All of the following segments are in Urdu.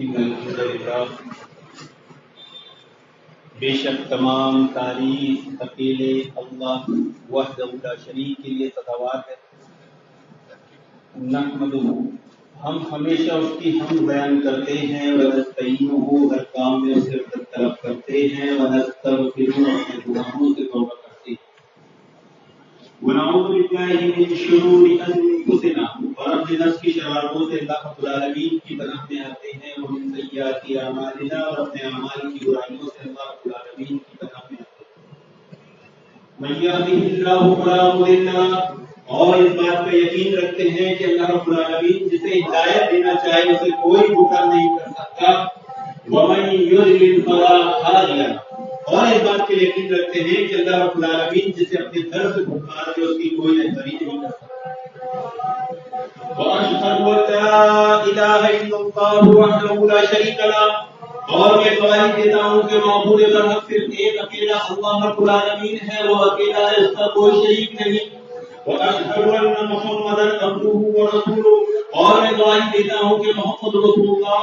الحمدللہ بے شک تمام تعریف اکیلے اللہ وحدہ لا شریک کے لیے سزاوار ہے۔ نحمدہ، ہم ہمیشہ اس کی حمد بیان کرتے ہیں، ونستعینہ، ہر کام میں اسے طلب کرتے ہیں، ونستغفرہ، اپنے گناہوں سے توبہ کرتے ہیں، ونعوذ باللہ من شرور انفسنا، اور اپنے نفس کی شرارتوں سے اللہ رب العالمین کی پناہ میں آتے ہیں، ومن سیئات اعمالنا، اور اپنے اعمال کی برائیوں سے اللہ رب العالمین کی پناہ میں آتے ہیں۔ من یہدہ اللہ فلا مضل لہ، اور اس بات کا یقین رکھتے ہیں کہ اللہ رب العالمین جسے ہدایت دینا چاہے اسے کوئی دھوکہ نہیں کر سکتا، ومن یضلل فلا ہادی لہ، اور اس بات کا یقین رکھتے ہیں کہ اللہ رب العالمین جسے اپنے در سے پکار دے اس کی کوئی رہبری نہیں کر سکتا۔ واشهد ان لا الہ الا اللہ وحدہ لا شریک لہ، اور میں گواہی دیتا ہوں کہ معبود برحق صرف ایک اکیلا اللہ رب العالمین ہے، وہ اکیلا ہے، اس کا کوئی شریک نہیں۔ واشهد ان محمدا عبدہ ورسولہ، اور میں گواہی دیتا ہوں کہ محمد رسول اللہ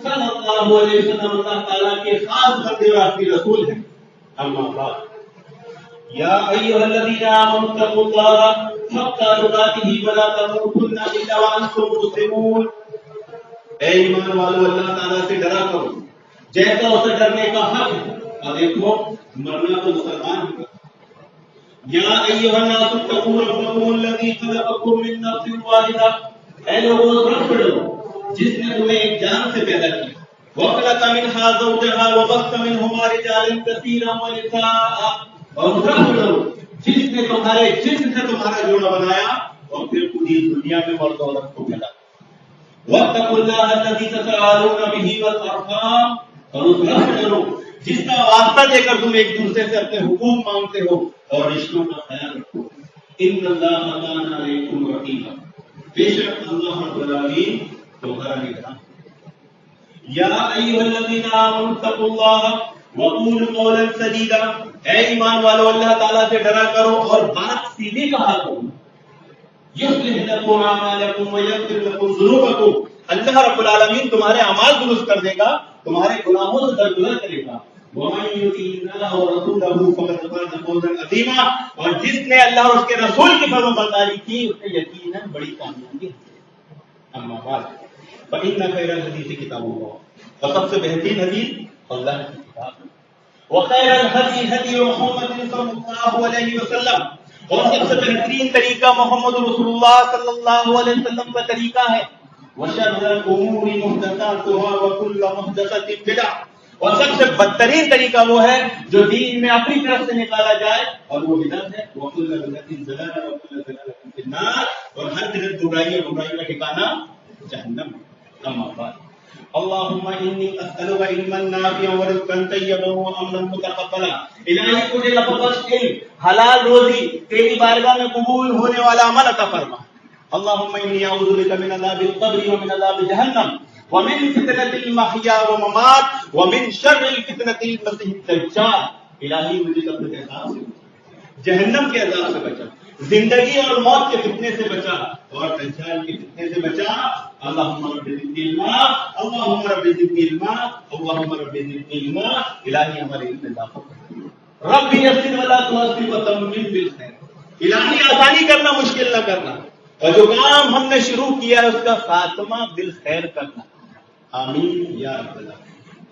صلی اللہ علیہ وسلم اللہ تعالیٰ کے خاص بندے اور آخری رسول ہیں۔ اما بعد، یا ایھا الذین آمنوا اتقوا اللہ حق تقاتہ ولا تموتن الا وانتم مسلمون، اے ایمان والو اللہ تعالیٰ سے ڈرا کرو جیسا اسے ڈرنے کا حق ہے، اور دیکھو مرنا تو مسلمان ہی کا۔ یا ایھا الناس اتقوا ربکم الذی خلقکم من نفس واحدہ، اے لوگوں رب ڈرو جس نے تمہیں ایک جان سے پیدا کیا، وخلق منھا زوجھا وبث منھما رجالا کثیرا ونساء، اور رب ڈرو جس نے تمہارے جسم سے تمہارا جوڑا بنایا اور پھر پوری دنیا میں مرد و عورت کو پھیلا۔ واتقوا اللہ الذی تساءلون بہ والارحام، اور اس رب ڈرو جس کا واسطہ دے کر تم ایک دوسرے سے اپنے حقوق مانگتے ہو اور رشتوں کا خیال رکھو۔ ان اللہ کان علیکم رقیبا، بے شک اللہ رب العالمین تمہارا نگراں۔ یا ایھا الذین آمنوا اتقوا اللہ وقولوا قولا سدیدا، اے ایمان والو اللہ تعالیٰ سے ڈرا کرو اور بات سیدھی کہا کرو۔ یصلح لکم اعمالکم ویغفر لکم ذنوبکم، اللہ رب العالمین تمہارے اعمال درست کر دے گا، تمہارے گناہوں سے درگزر کرے گا۔ ومن یطع اللہ ورسولہ فقد فاز فوزا عظیما، اور جس نے اللہ اور اس کے رسول کی فرمانبرداری کی اس نے یقیناً بڑی کامیابی حاصل۔ اما بعد، فإن خیر الحدیث کتاب اللہ، اور سب سے بہترین حدیث اللہ کی کتاب ہے۔ وخیر الہدی ہدی محمد صلی اللہ علیہ وسلم، اور سب سے بہترین طریقہ محمد رسول اللہ صلی اللہ علیہ وسلم کا طریقہ ہے۔ وشر الامور محدثاتها وكل محدثۃ بدعہ، اور سب سے بدترین طریقہ وہ ہے جو دین میں اپنی طرف سے نکالا جائے اور وہ بدعت ہے۔ وكل بدعۃ ضلالہ وكل ضلالۃ فی النار، اور ہر بدعت برائی اور برائی کا ٹھکانہ جہنم ہے۔ اما بعد، اللهم انی اسألک علما نافعا ورزقا طیبا وعملا متقبلا، الہی مجھے لفظ علم، حلال روزی، تیری بارگاہ میں قبول ہونے والا عمل عطا فرما۔ اللهم انی اعوذ بک من عذاب القبر ومن عذاب جہنم ومن فتنة المحیا والممات ومن شر الفتنة المسیح الدجال، الہی مجھے قبر کے عذاب سے، جہنم کے عذاب سے بچا، زندگی اور موت کے فتنے سے بچا، اور دجال کے فتنے سے بچا۔ اللہم رب زدنی علما، اللہم رب زدنی علما، اللہم رب زدنی علما، الہی ہمارے علم میں اضافہ کر۔ رب یسر ولا تعسر وتمم بالخیر، الہی آسانی کرنا مشکل نہ کرنا، اور جو کام ہم نے شروع کیا ہے اس کا خاتمہ بالخیر کرنا، آمین یا رب العالمین۔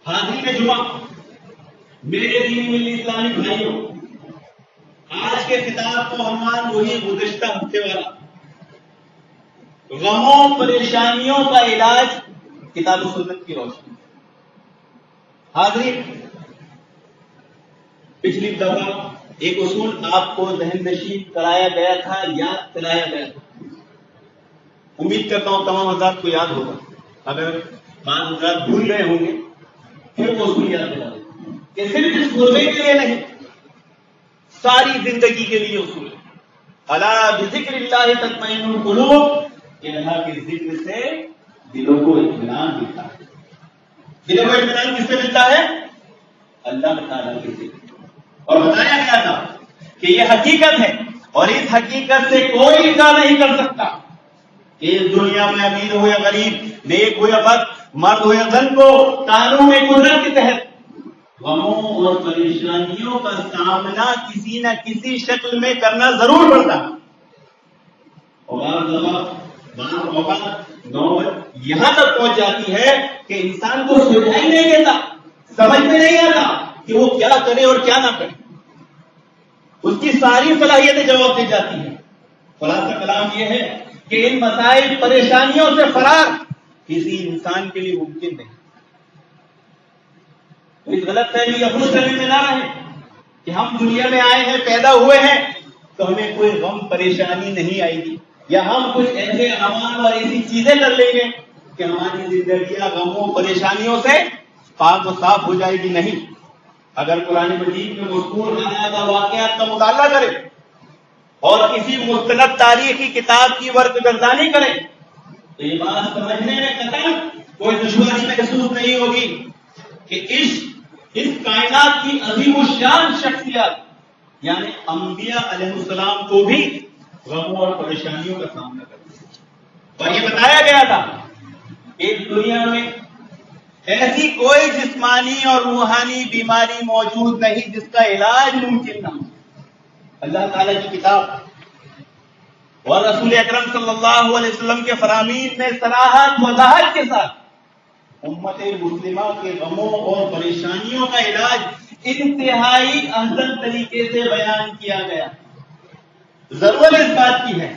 حاضرین جمعہ، میرے دین ملی اسلامی بھائیوں، آج کے خطاب کا عنوان وہی گزشتہ ہفتے والا، غموں پریشانیوں کا علاج کتاب و سنت کی روشنی۔ حاضرین، پچھلی دفعہ ایک اصول آپ کو ذہن نشین کرایا گیا تھا، یاد کرایا گیا تھا، امید کرتا ہوں تمام حضرات کو یاد ہوگا۔ اگر بعض حضرات بھول گئے ہوں گے پھر وہ اصول یاد دلا دیں کہ صرف اس غربے کے لیے نہیں، ساری زندگی کے لیے اصول ہے۔ الا بذکر اللہ تطمئن القلوب، کہ اللہ کے ذکر سے دلوں کو اطمینان ملتا ہے۔ دلوں کو اطمینان کس سے ملتا ہے؟ اللہ تعالیٰ کے ذکر۔ اور بتایا گیا تھا کہ یہ حقیقت ہے، اور اس حقیقت سے کوئی انکار نہیں کر سکتا کہ اس دنیا میں امیر ہو یا غریب، نیک ہو یا بد، مرد ہو یا زن کو قانون قدرت کے تحت غموں اور پریشانیوں کا سامنا کسی نہ کسی شکل میں کرنا ضرور پڑتا ہے. اور نوبت یہاں تک پہنچ جاتی ہے کہ انسان کو سلجھائی نہیں دیتا، سمجھ میں نہیں آتا کہ وہ کیا کرے اور کیا نہ کرے. اس کی ساری صلاحیتیں جواب دی جاتی ہیں. خلاصہ کلام یہ ہے کہ ان مسائل پریشانیوں سے فرار کسی انسان کے لیے ممکن نہیں. اس غلط فہمی اپنی کرنے میں نہ رہے کہ ہم دنیا میں آئے ہیں، پیدا ہوئے ہیں تو ہمیں کوئی غم پریشانی نہیں آئے گی، یا ہم کچھ ایسے اعمال اور ایسی چیزیں کر لیں گے کہ ہماری زندگیاں غموں پریشانیوں سے پاک و صاف ہو جائے گی. نہیں. اگر قرآن مجید میں مذکور آیات اور واقعات کا مطالعہ کریں اور کسی مستند تاریخی کتاب کی ورق گردانی کریں تو یہ بات سمجھنے میں قطعاً کوئی دشواری محسوس نہیں ہوگی کہ اس کائنات کی عظیم الشان شخصیت یعنی انبیاء علیہ السلام کو بھی غموں اور پریشانیوں کا سامنا کرنا ہے. اور یہ بتایا گیا تھا کہ اس دنیا میں ایسی کوئی جسمانی اور روحانی بیماری موجود نہیں جس کا علاج ممکن نہ ہو. اللہ تعالیٰ کی کتاب اور رسول اکرم صلی اللہ علیہ وسلم کے فرامین نے صراحت وضاحت کے ساتھ امت مسلمہ کے غموں اور پریشانیوں کا علاج انتہائی احسن طریقے سے بیان کیا گیا. ضرورت اس بات کی ہے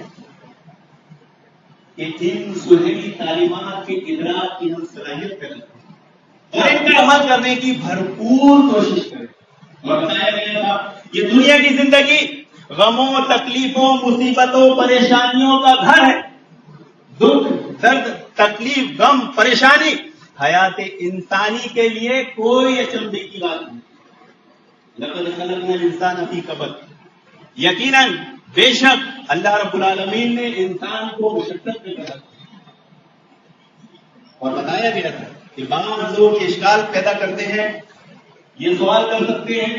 کہ ان سنہری تعلیمات کے ادراک کی ہم صلاحیت کریں اور ان کا عمل کرنے کی بھرپور کوشش کریں. اور بتایا گیا تھا یہ دنیا کی زندگی غموں، تکلیفوں، مصیبتوں، پریشانیوں کا گھر ہے. دکھ، درد، تکلیف، غم، پریشانی حیات انسانی کے لیے کوئی اچنبے کی بات نہیں. لقد خلقنا الانسان فی کبد. یقیناً بے شک اللہ رب العالمین نے انسان کو مشقت میں پیدا کیا. اور بتایا گیا تھا کہ بعض لوگ اشکال پیدا کرتے ہیں، یہ سوال کر سکتے ہیں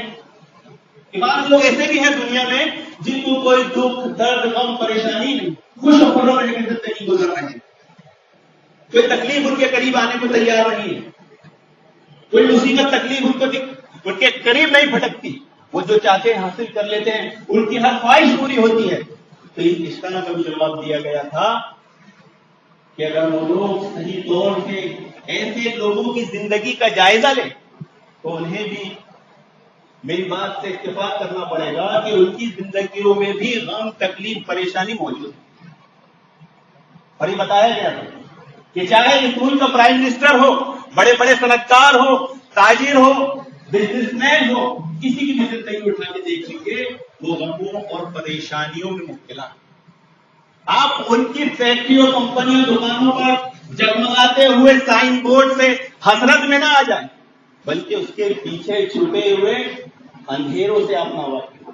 کہ بعض لوگ ایسے بھی ہیں دنیا میں جن کو کوئی دکھ، درد، غم، پریشانی نہیں، خوش و خرم رہنے کی زندگی گزر رہے ہیں. کوئی تکلیف ان کے قریب آنے کو تیار نہیں ہے، کوئی مصیبت تکلیف ان کے قریب نہیں پھٹکتی. وہ جو چاہتے ہیں حاصل کر لیتے ہیں، ان کی ہر خواہش پوری ہوتی ہے. تو اس طرح کا بھی جواب دیا گیا تھا کہ اگر وہ لوگ صحیح طور سے ایسے لوگوں کی زندگی کا جائزہ لیں تو انہیں بھی میری بات سے اتفاق کرنا پڑے گا کہ ان کی زندگیوں میں بھی غم، تکلیف، پریشانی موجود ہے. اور یہ بتایا گیا تھا کہ چاہے اس ملک کا پرائم منسٹر ہو، بڑے بڑے صنعتکار ہو، تاجر ہو، بزنس مین ہو، کسی کی بھی زندگی اٹھا کے دیکھ لیجیے وہ غموں اور پریشانیوں میں مبتلا. آپ ان کی فیکٹریوں، کمپنیوں، دکانوں پر جگمگاتے ہوئے سائن بورڈ سے حسرت میں نہ آ جائیں، بلکہ اس کے پیچھے چھپے ہوئے اندھیروں سے آپ ناواقف ہو.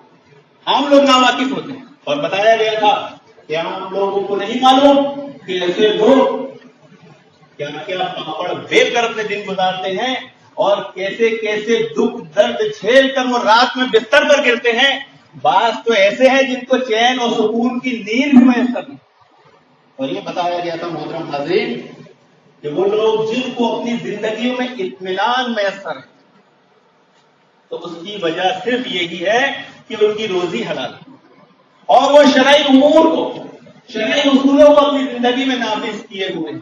عام لوگ ناواقف ہوتے ہیں. اور بتایا گیا تھا کہ عام لوگوں کو نہیں معلوم کہ ایسے لوگ کیا کیا پاپڑ بیل کر اپنے دن گزارتے ہیں اور کیسے کیسے دکھ درد جھیل کر وہ رات میں بستر پر گرتے ہیں. بعض تو ایسے ہیں جن کو چین اور سکون کی نیند بھی میسر نہیں. اور یہ بتایا گیا تھا محترم حاضرین کہ وہ لوگ جن کو اپنی زندگیوں میں اطمینان میسر ہے تو اس کی وجہ صرف یہی ہے کہ ان کی روزی حلال ہے اور وہ شرعی امور کو، شرعی اصولوں کو اپنی زندگی میں نافذ کیے ہوئے ہیں.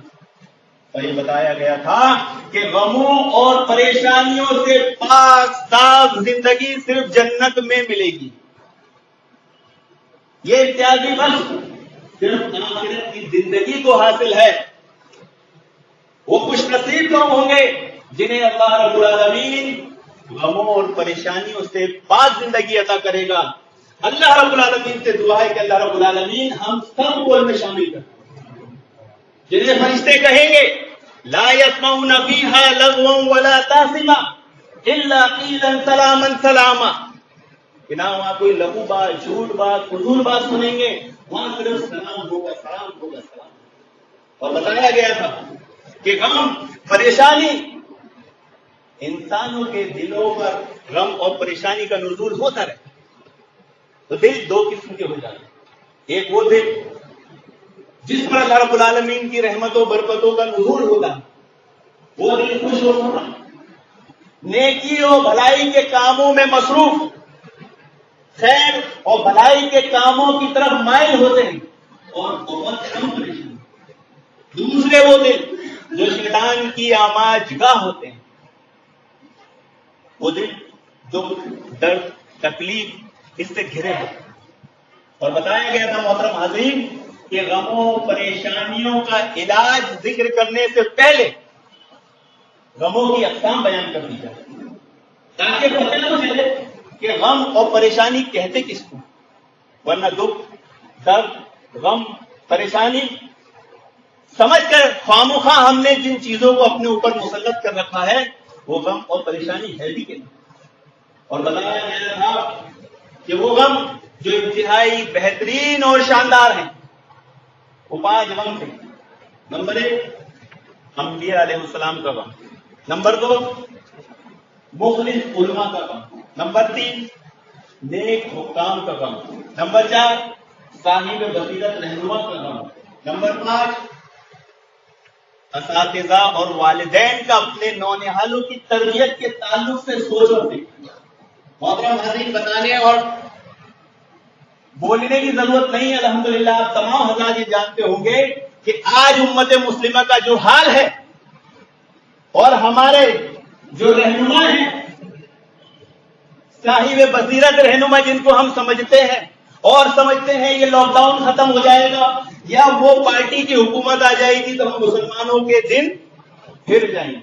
اور یہ بتایا گیا تھا کہ غموں اور پریشانیوں سے پاک صاف زندگی صرف جنت میں ملے گی. یہ امتیازی بخش صرف آخرت کی زندگی کو حاصل ہے. وہ خوش نصیب لوگ ہوں گے جنہیں اللہ رب العالمین غموں اور پریشانیوں سے پاک زندگی عطا کرے گا. اللہ رب العالمین سے دعا ہے کہ اللہ رب العالمین ہم سب کو ان میں شامل کرے. جنہیں فرشتے کہیں گے لا يسمعون فيها لغوا ولا تاثما الا قيلا سلاما سلاما، کہ نہ وہاں کوئی لغو بات، جھوٹ بات، فضول بات سنیں گے، وہاں صرف سلام ہوگا، سلام ہوگا، سلام. اور بتایا گیا تھا کہ غم، پریشانی انسانوں کے دلوں پر غم اور پریشانی کا نزول ہوتا رہے تو دل دو قسم کے ہو جاتے ہیں. ایک وہ دل جس پر اللہ رب العالمین کی رحمت و برکتوں کا نزول ہوگا وہ دل خوش ہوتا ہے، نیکی اور بھلائی کے کاموں میں مصروف، خیر اور بھلائی کے کاموں کی طرف مائل ہوتے ہیں اور بہت کم پریشان۔ دوسرے وہ دل جو شیطان کی آماج گاہ ہوتے ہیں، وہ دل دکھ، درد، تکلیف اس سے گھرے ہوتے ہیں۔ اور بتایا گیا تھا محترم حاضرین کہ غموں پریشانیوں کا علاج ذکر کرنے سے پہلے غموں کی اقسام بیان کر دی جائے تاکہ پتہ نہ چلے کہ غم اور پریشانی کہتے کس کو، ورنہ دکھ، درد، غم، پریشانی سمجھ کر خوامخواہ ہم نے جن چیزوں کو اپنے اوپر مسلط کر رکھا ہے وہ غم اور پریشانی ہے بھی کہ نہیں۔ اور بتایا گیا تھا کہ وہ غم جو انتہائی بہترین اور شاندار ہیں وہ 5 غم تھے۔ نمبر 1 انبیاء علیہ السلام کا غم، نمبر 2 مخلص علماء کا غم، نمبر 3 نیک حکام کا غم، نمبر 4 صاحب بصیرت رہنما کا غم، نمبر 5 اساتذہ اور والدین کا اپنے نونہالوں کی تربیت کے تعلق سے سوچ اور فکر۔ محترم حاضرین، بتانے اور بولنے کی ضرورت نہیں ہے، الحمدللہ آپ تمام حضرات یہ جانتے ہوں گے کہ آج امت مسلمہ کا جو حال ہے اور ہمارے جو رہنما ہیں، صاحب بصیرت رہنما جن کو ہم سمجھتے ہیں اور سمجھتے ہیں یہ لاک ڈاؤن ختم ہو جائے گا یا وہ پارٹی کی حکومت آ جائے گی تو ہم مسلمانوں کے دن پھر جائیں گے،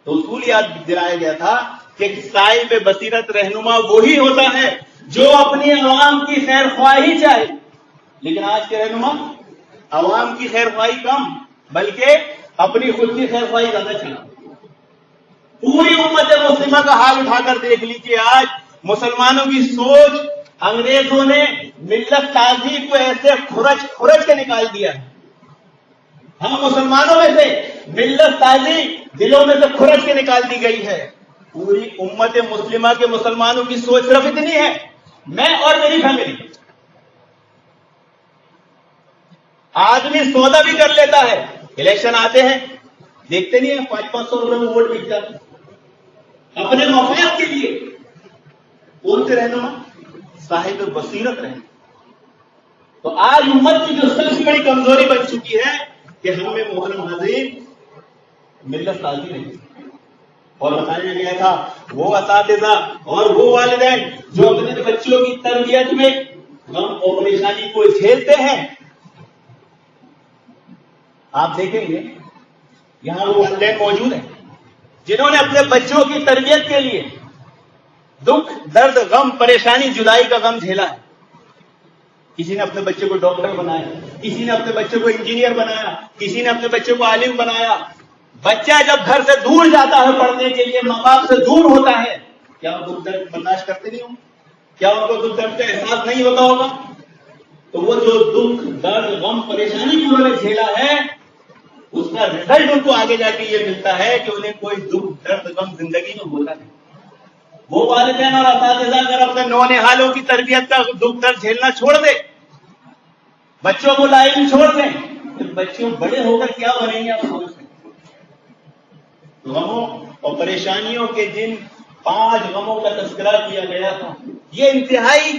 تو اصول یاد دلایا گیا تھا کہ صاحب بصیرت رہنما وہی ہوتا ہے جو اپنی عوام کی خیر خواہی چاہے، لیکن آج کے رہنما عوام کی خیر خواہی کم بلکہ اپنی خود کی خیر خواہی زیادہ چلا۔ پوری امت مسلمہ کا حال اٹھا کر دیکھ لیجیے، آج مسلمانوں کی سوچ انگریزوں نے ملت تہذیب کو ایسے کھرچ کے نکال دیا ہے۔ ہم مسلمانوں میں سے ملت تہذیب دلوں میں سے کھرچ کے نکال دی گئی ہے۔ پوری امت مسلمہ کے مسلمانوں کی سوچ صرف اتنی ہے، میں اور میری فیملی۔ آدمی سودا بھی کر لیتا ہے، الیکشن آتے ہیں دیکھتے نہیں ہیں 500 روپے میں ووٹ بک جاتے اپنے مفاد کے لیے۔ کون سے رہنما؟ صاحب بصیرت رہنما۔ تو آج امت کی جو سب سے بڑی کمزوری بن چکی ہے کہ ہم میں محترم حاضرین ملت سازی نہیں، اور بتایا گیا تھا وہ اساتذہ اور وہ والدین جو اپنے بچوں کی تربیت میں غم اور پریشانی کو جھیلتے ہیں۔ آپ دیکھیں گے یہاں وہ والدین موجود ہیں جنہوں نے اپنے بچوں کی تربیت کے لیے دکھ، درد، غم، پریشانی، جدائی کا غم جھیلا ہے۔ کسی نے اپنے بچے کو ڈاکٹر بنایا، کسی نے اپنے بچے کو انجینئر بنایا، کسی نے اپنے بچے کو عالم بنایا۔ بچہ جب گھر سے دور جاتا ہے پڑھنے کے لیے، ماں باپ سے دور ہوتا ہے، کیا وہ دکھ درد برداشت کرتے نہیں ہوں؟ کیا ان کو دکھ درد کا احساس نہیں ہوتا ہوگا؟ تو وہ جو دکھ، درد، غم، پریشانی کی انہوں نے جھیلا ہے اس کا رزلٹ ان کو آگے جا کے یہ ملتا ہے کہ انہیں کوئی دکھ، درد، غم زندگی میں ہوتا نہیں۔ وہ والدین اور اساتذہ اگر اپنے نونہالوں کی تربیت کا دکھ درد جھیلنا چھوڑ دے، بچوں کو لائن چھوڑ دیں، تو بچوں بڑے ہو کر کیا بنیں گے آپ سوچ سکتے ہیں۔ غموں اور پریشانیوں کے جن 5 غموں کا تذکرہ کیا گیا تھا یہ انتہائی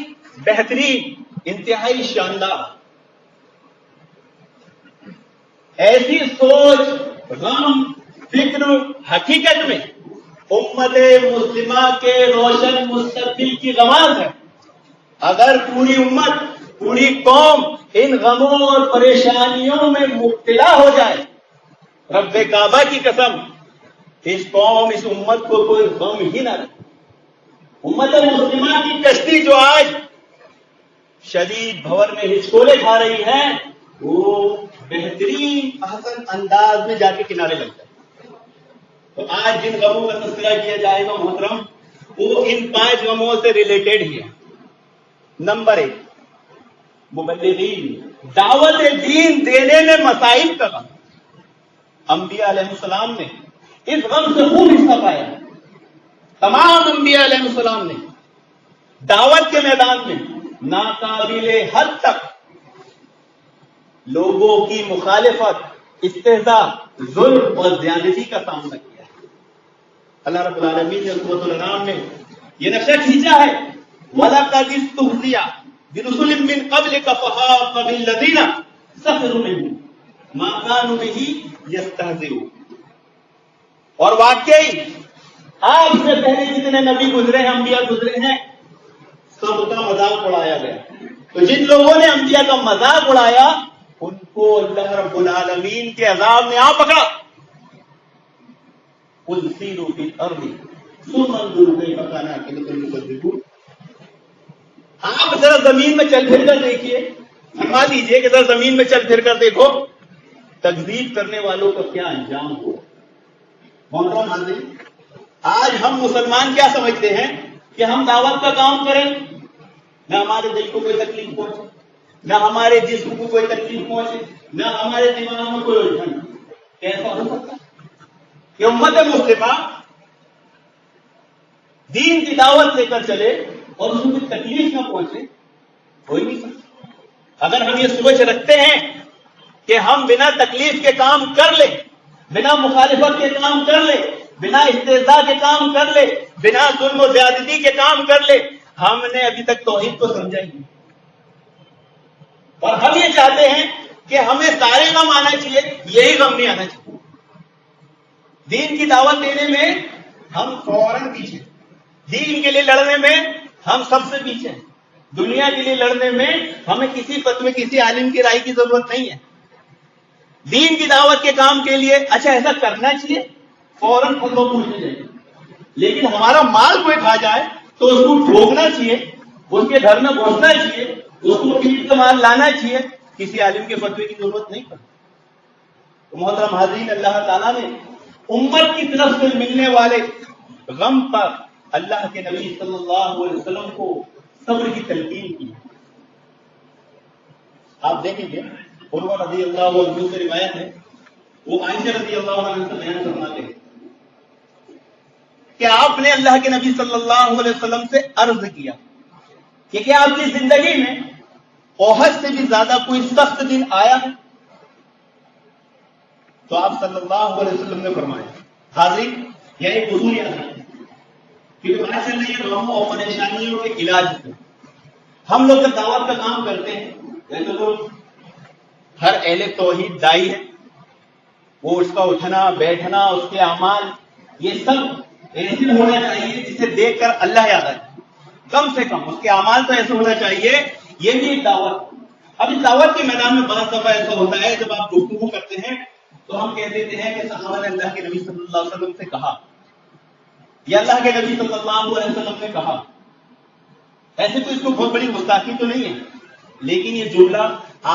بہترین، انتہائی شاندار، ایسی سوچ، غم، فکر حقیقت میں امت مسلمہ کے روشن مستقبل کی غماز ہے۔ اگر پوری امت، پوری قوم ان غموں اور پریشانیوں میں مبتلا ہو جائے، رب کعبہ کی قسم اس قوم، اس امت کو کوئی غم ہی نہ رہے۔ امت مسلمہ کی کشتی جو آج شدید بھور میں ہچکولے کھا رہی ہے وہ بہترین احسن انداز میں جا کے کنارے لگ جائے۔ تو آج جن غموں کا تذکرہ کیا جائے گا محترم وہ ان 5 غموں سے ریلیٹڈ ہی ہے۔ نمبر 1 مبلغین، دعوت دین دینے میں مسائل کا غم۔ انبیاء علیہ السلام نے اس غم سے خوب حصہ پایا۔ تمام انبیاء علیہ السلام نے دعوت کے میدان میں ناقابل حد تک لوگوں کی مخالفت، استہزاء، ظلم اور زیادتی کا سامنا کیا ہے۔ اللہ رب العالمین نے سورۃ الانعام میں یہ نقشہ کھینچا ہے، وَلَقَدِ اسْتُهْزِئَ بِرُسُلٍ مِّن قَبْلِكَ فَحَاقَ بِالَّذِينَ سَخِرُوا مِنْهُم مَّا كَانُوا بِهِ يَسْتَهْزِئُونَ۔ اور واقعی آپ سے پہلے جتنے نبی گزرے ہیں، انبیاء گزرے ہیں، سب کا مذاق اڑایا گیا۔ تو جن لوگوں نے انبیاء کا مذاق اڑایا ان کو اللہ رب العالمین کے عذاب نے پکڑا۔ قُلْ سِیرُوا فِی الْأَرْضِ ثُمَّ انظُرُوا کَیْفَ کَانَ عَاقِبَۃُ الْمُکَذِّبِینَ۔ آپ ذرا زمین میں چل پھر کر دیکھیے، فرما دیجئے کہ ذرا زمین میں چل پھر کر دیکھو تکذیب کرنے والوں کا کیا انجام ہوا۔ محترم حاضرین، آج ہم مسلمان کیا سمجھتے ہیں کہ ہم دعوت کا کام کریں، نہ ہمارے دل کو کوئی تکلیف پہنچے، نہ ہمارے جسم کو کوئی تکلیف پہنچے، نہ ہمارے دماغ میں کوئی الجھن۔ کیسا ہو سکتا کہ امت مسلمہ دین کی دعوت لے کر چلے اور اس میں تکلیف نہ پہنچے؟ ہو ہی نہیں سکتا۔ اگر ہم یہ سوچ رکھتے ہیں کہ ہم بنا تکلیف کے کام کر لیں، بنا مخالفت کے کام کر لیں، بنا استہزاء کے کام کر لے، بنا ظلم و زیادتی کے کام کر لے، ہم نے ابھی تک توحید کو سمجھا ہی نہیں۔ اور ہم یہ چاہتے ہیں کہ ہمیں سارے غم آنا چاہیے، یہی غم نہیں آنا چاہیے۔ دین کی دعوت دینے میں ہم فوراً پیچھے، دین کے لیے لڑنے میں ہم سب سے پیچھے ہیں، دنیا کے لیے لڑنے میں ہمیں کسی فتوے کسی عالم کی رائے کی ضرورت نہیں ہے۔ دین کی دعوت کے کام کے لیے اچھا ایسا کرنا چاہیے، فوراً فتویٰ پوچھنے چاہیے، لیکن ہمارا مال کوئی کھا جائے تو اس کو ٹھوکنا چاہیے، اس کے گھر میں گھسنا چاہیے، اس کو پیٹ کا مال لانا چاہیے، کسی عالم کے فتوے کی ضرورت نہیں پڑتی۔ محترم حاضرین، اللہ تعالیٰ نے امت کی طرف سے ملنے والے غم پر اللہ کے نبی صلی اللہ علیہ وسلم کو صبر کی تلقین کی۔ آپ دیکھیں گے عروہ رضی اللہ عنہ سے روایت ہے، وہ عائشہ رضی اللہ عنہ سے بیان فرماتے ہیں کہ آپ نے اللہ کے نبی صلی اللہ علیہ وسلم سے عرض کیا کہ کیا آپ کی زندگی میں احد سے بھی زیادہ کوئی سخت دن آیا ہے؟ تو آپ صلی اللہ علیہ وسلم نے فرمایا، حاضرین یہ ایک اصول یاد ہے کیونکہ بات چل رہی ہے غموں اور پریشانیوں کے علاج سے۔ ہم لوگ جب دعوت کا کام کرتے ہیں، جیسے لوگ ہر اہل توحید دائی ہے، وہ اس کا اٹھنا بیٹھنا، اس کے اعمال، یہ سب ایسے ہونا چاہیے جسے دیکھ کر اللہ یاد آئے، کم سے کم اس کے اعمال تو ایسے ہونا چاہیے۔ یہ بھی ایک دعوت۔ اب اس دعوت کے میدان میں بعض دفعہ ایسا ہوتا ہے جب آپ گفتگو کرتے ہیں تو ہم کہہ دیتے ہیں کہ صحابہ نے اللہ کے نبی صلی اللہ علیہ وسلم سے کہا، یا اللہ کے نبی صلی اللہ علیہ وسلم نے کہا۔ ایسے تو اس کو بہت بڑی گستاخی تو نہیں ہے، لیکن یہ جملہ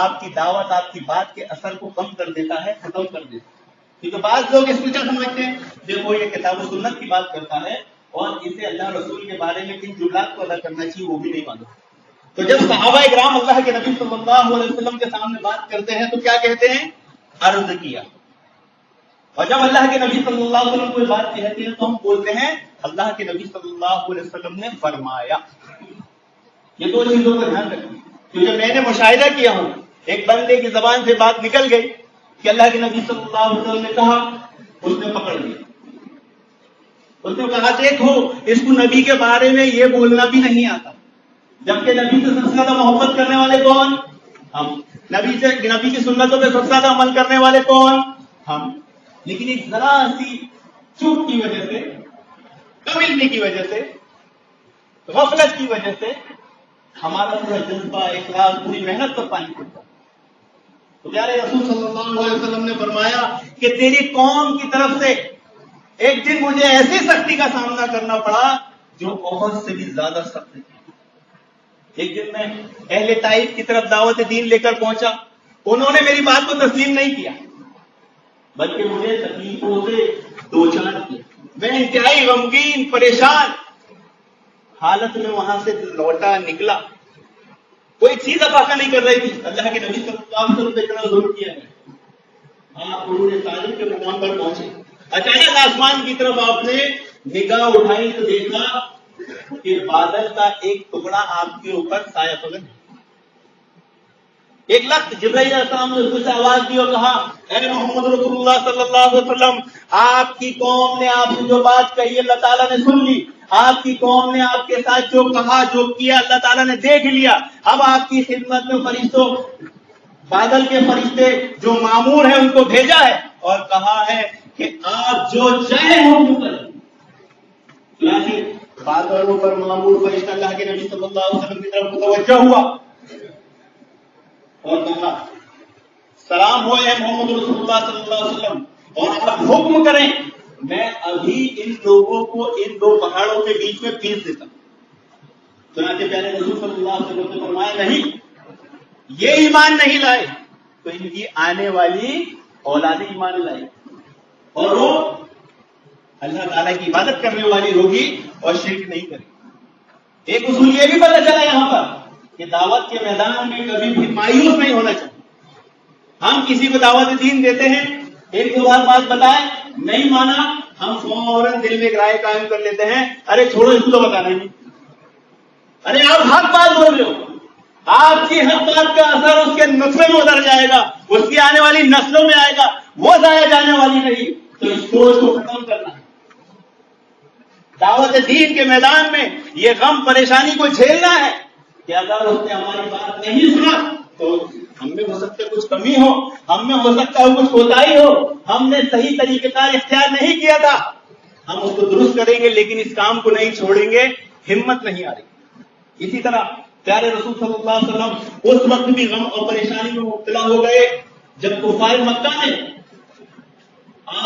آپ کی دعوت، آپ کی بات کے اثر کو کم کر دیتا ہے، ختم کر دیتا ہے۔ کیونکہ بعض لوگ اس کو کیا سمجھتے ہیں، دیکھو یہ کتاب و سنت کی بات کرتا ہے اور اسے اللہ رسول کے بارے میں کن جملات کو ادا کرنا چاہیے وہ بھی نہیں معلوم۔ تو جب صحابہ اکرام اللہ کے نبی صلی اللہ علیہ وسلم کے سامنے بات کرتے ہیں تو کیا کہتے ہیں؟ عرض کیا۔ اور جب اللہ کے نبی صلی اللہ علیہ وسلم کوئی بات کہتے ہیں تو ہم بولتے ہیں اللہ کے نبی صلی اللہ علیہ وسلم نے فرمایا۔ یہ دو چیزوں کا دھیان رکھیں، کیونکہ میں نے مشاہدہ کیا ہوں، ایک بندے کی زبان سے بات نکل گئی کہ اللہ کے نبی صلی اللہ علیہ وسلم نے کہا، اس نے پکڑ لیا، اس نے کہا دیکھو اس کو نبی کے بارے میں یہ بولنا بھی نہیں آتا، جبکہ نبی سے سب سے زیادہ محبت کرنے والے کون؟ ہم۔ نبی کی سنتوں پہ سب سے زیادہ عمل کرنے والے کون؟ ہم۔ لیکن ایک ذرا سی چوک کی وجہ سے، کم علمی کی وجہ سے، غفلت کی وجہ سے ہمارا پورا جذبہ، اخلاص، پوری محنت پر پانی پڑتا۔ تو پیارے رسول صلی اللہ علیہ وسلم نے فرمایا کہ تیری قوم کی طرف سے ایک دن مجھے ایسی سختی کا سامنا کرنا پڑا جو احد سے بھی زیادہ سخت ہے۔ ایک دن میں اہل طائف کی طرف دعوت دین لے کر پہنچا، انہوں نے میری بات کو تسلیم نہیں کیا بلکہ مجھے تکلیفوں سے دوچار کیا۔ میں انتہائی غمگین پریشان حالت میں وہاں سے لوٹا نکلا، کوئی چیز افاقہ نہیں کر رہی تھی، اللہ کے نبی صلی اللہ علیہ وسلم پہ اتنا ظلم کیا ہے۔ آپ عروج تعلیم کے مقام پر پہنچے، اچانک آسمان کی طرف آپ نے نگاہ اٹھائی تو دیکھا کہ بادل کا ایک ٹکڑا آپ کے اوپر سایہ پگن ہے۔ ایک لخت جبرائیل علیہ السلام نے اس کو آواز دی اور کہا اے محمد رسول اللہ صلی اللہ علیہ وسلم، آپ کی قوم نے آپ سے جو بات کہی اللہ تعالیٰ نے سن لی، آپ کی قوم نے آپ کے ساتھ جو کہا جو کیا اللہ تعالیٰ نے دیکھ لیا، اب آپ کی خدمت میں فرشتوں بادل کے فرشتے جو مامور ہیں ان کو بھیجا ہے اور کہا ہے کہ آپ جو چاہے حکم کریں۔ بادلوں پر مامور فرشتہ اللہ کے نبی صلی اللہ علیہ وسلم کی طرف متوجہ ہوا اور کہا سلام ہو اے محمد رسول اللہ صلی اللہ علیہ وسلم، اور آپ حکم کریں، میں ابھی ان لوگوں کو ان دو پہاڑوں کے بیچ میں پیس دیتا ہوں۔ چنانچہ پیارے رسول صلی اللہ علیہ وسلم نے فرمایا نہیں، یہ ایمان نہیں لائے تو ان کی آنے والی اولاد ایمان لائے اور وہ اللہ تعالیٰ کی عبادت کرنے والی ہوگی اور شرک نہیں کرے گی۔ ایک اصول یہ بھی پتہ چلا یہاں پر کہ دعوت کے میدان میں کبھی بھی مایوس نہیں ہونا چاہیے۔ ہم کسی کو دعوت دین دیتے ہیں، ایک دو بار بات بتائے نہیں مانا، ہم فوراً دل میں ایک رائے قائم کر لیتے ہیں، ارے چھوڑو اس کو تو بتانا نہیں، ارے آپ حق بات بول رہے ہو، آپ کی حق بات کا اثر اس کے نسلوں میں اتر جائے گا، اس کی آنے والی نسلوں میں آئے گا، وہ ضائع جانے والی نہیں، تو اس سوچ کو ختم کرنا ہے۔ دعوت دین کے میدان میں یہ غم پریشانی کو جھیلنا ہے کہ اگر اس نے ہماری بات نہیں سنا تو ہم میں ہو سکتا ہے کچھ کمی ہو، ہم میں ہو سکتا ہے کچھ کوتاہی ہو، ہم نے صحیح طریقہ کار اختیار نہیں کیا تھا، ہم اس کو درست کریں گے لیکن اس کام کو نہیں چھوڑیں گے، ہمت نہیں آ رہی۔ اسی طرح پیارے رسول صلی اللہ علیہ وسلم اس وقت بھی غم اور پریشانی میں مبتلا ہو گئے جب کفار مکہ نے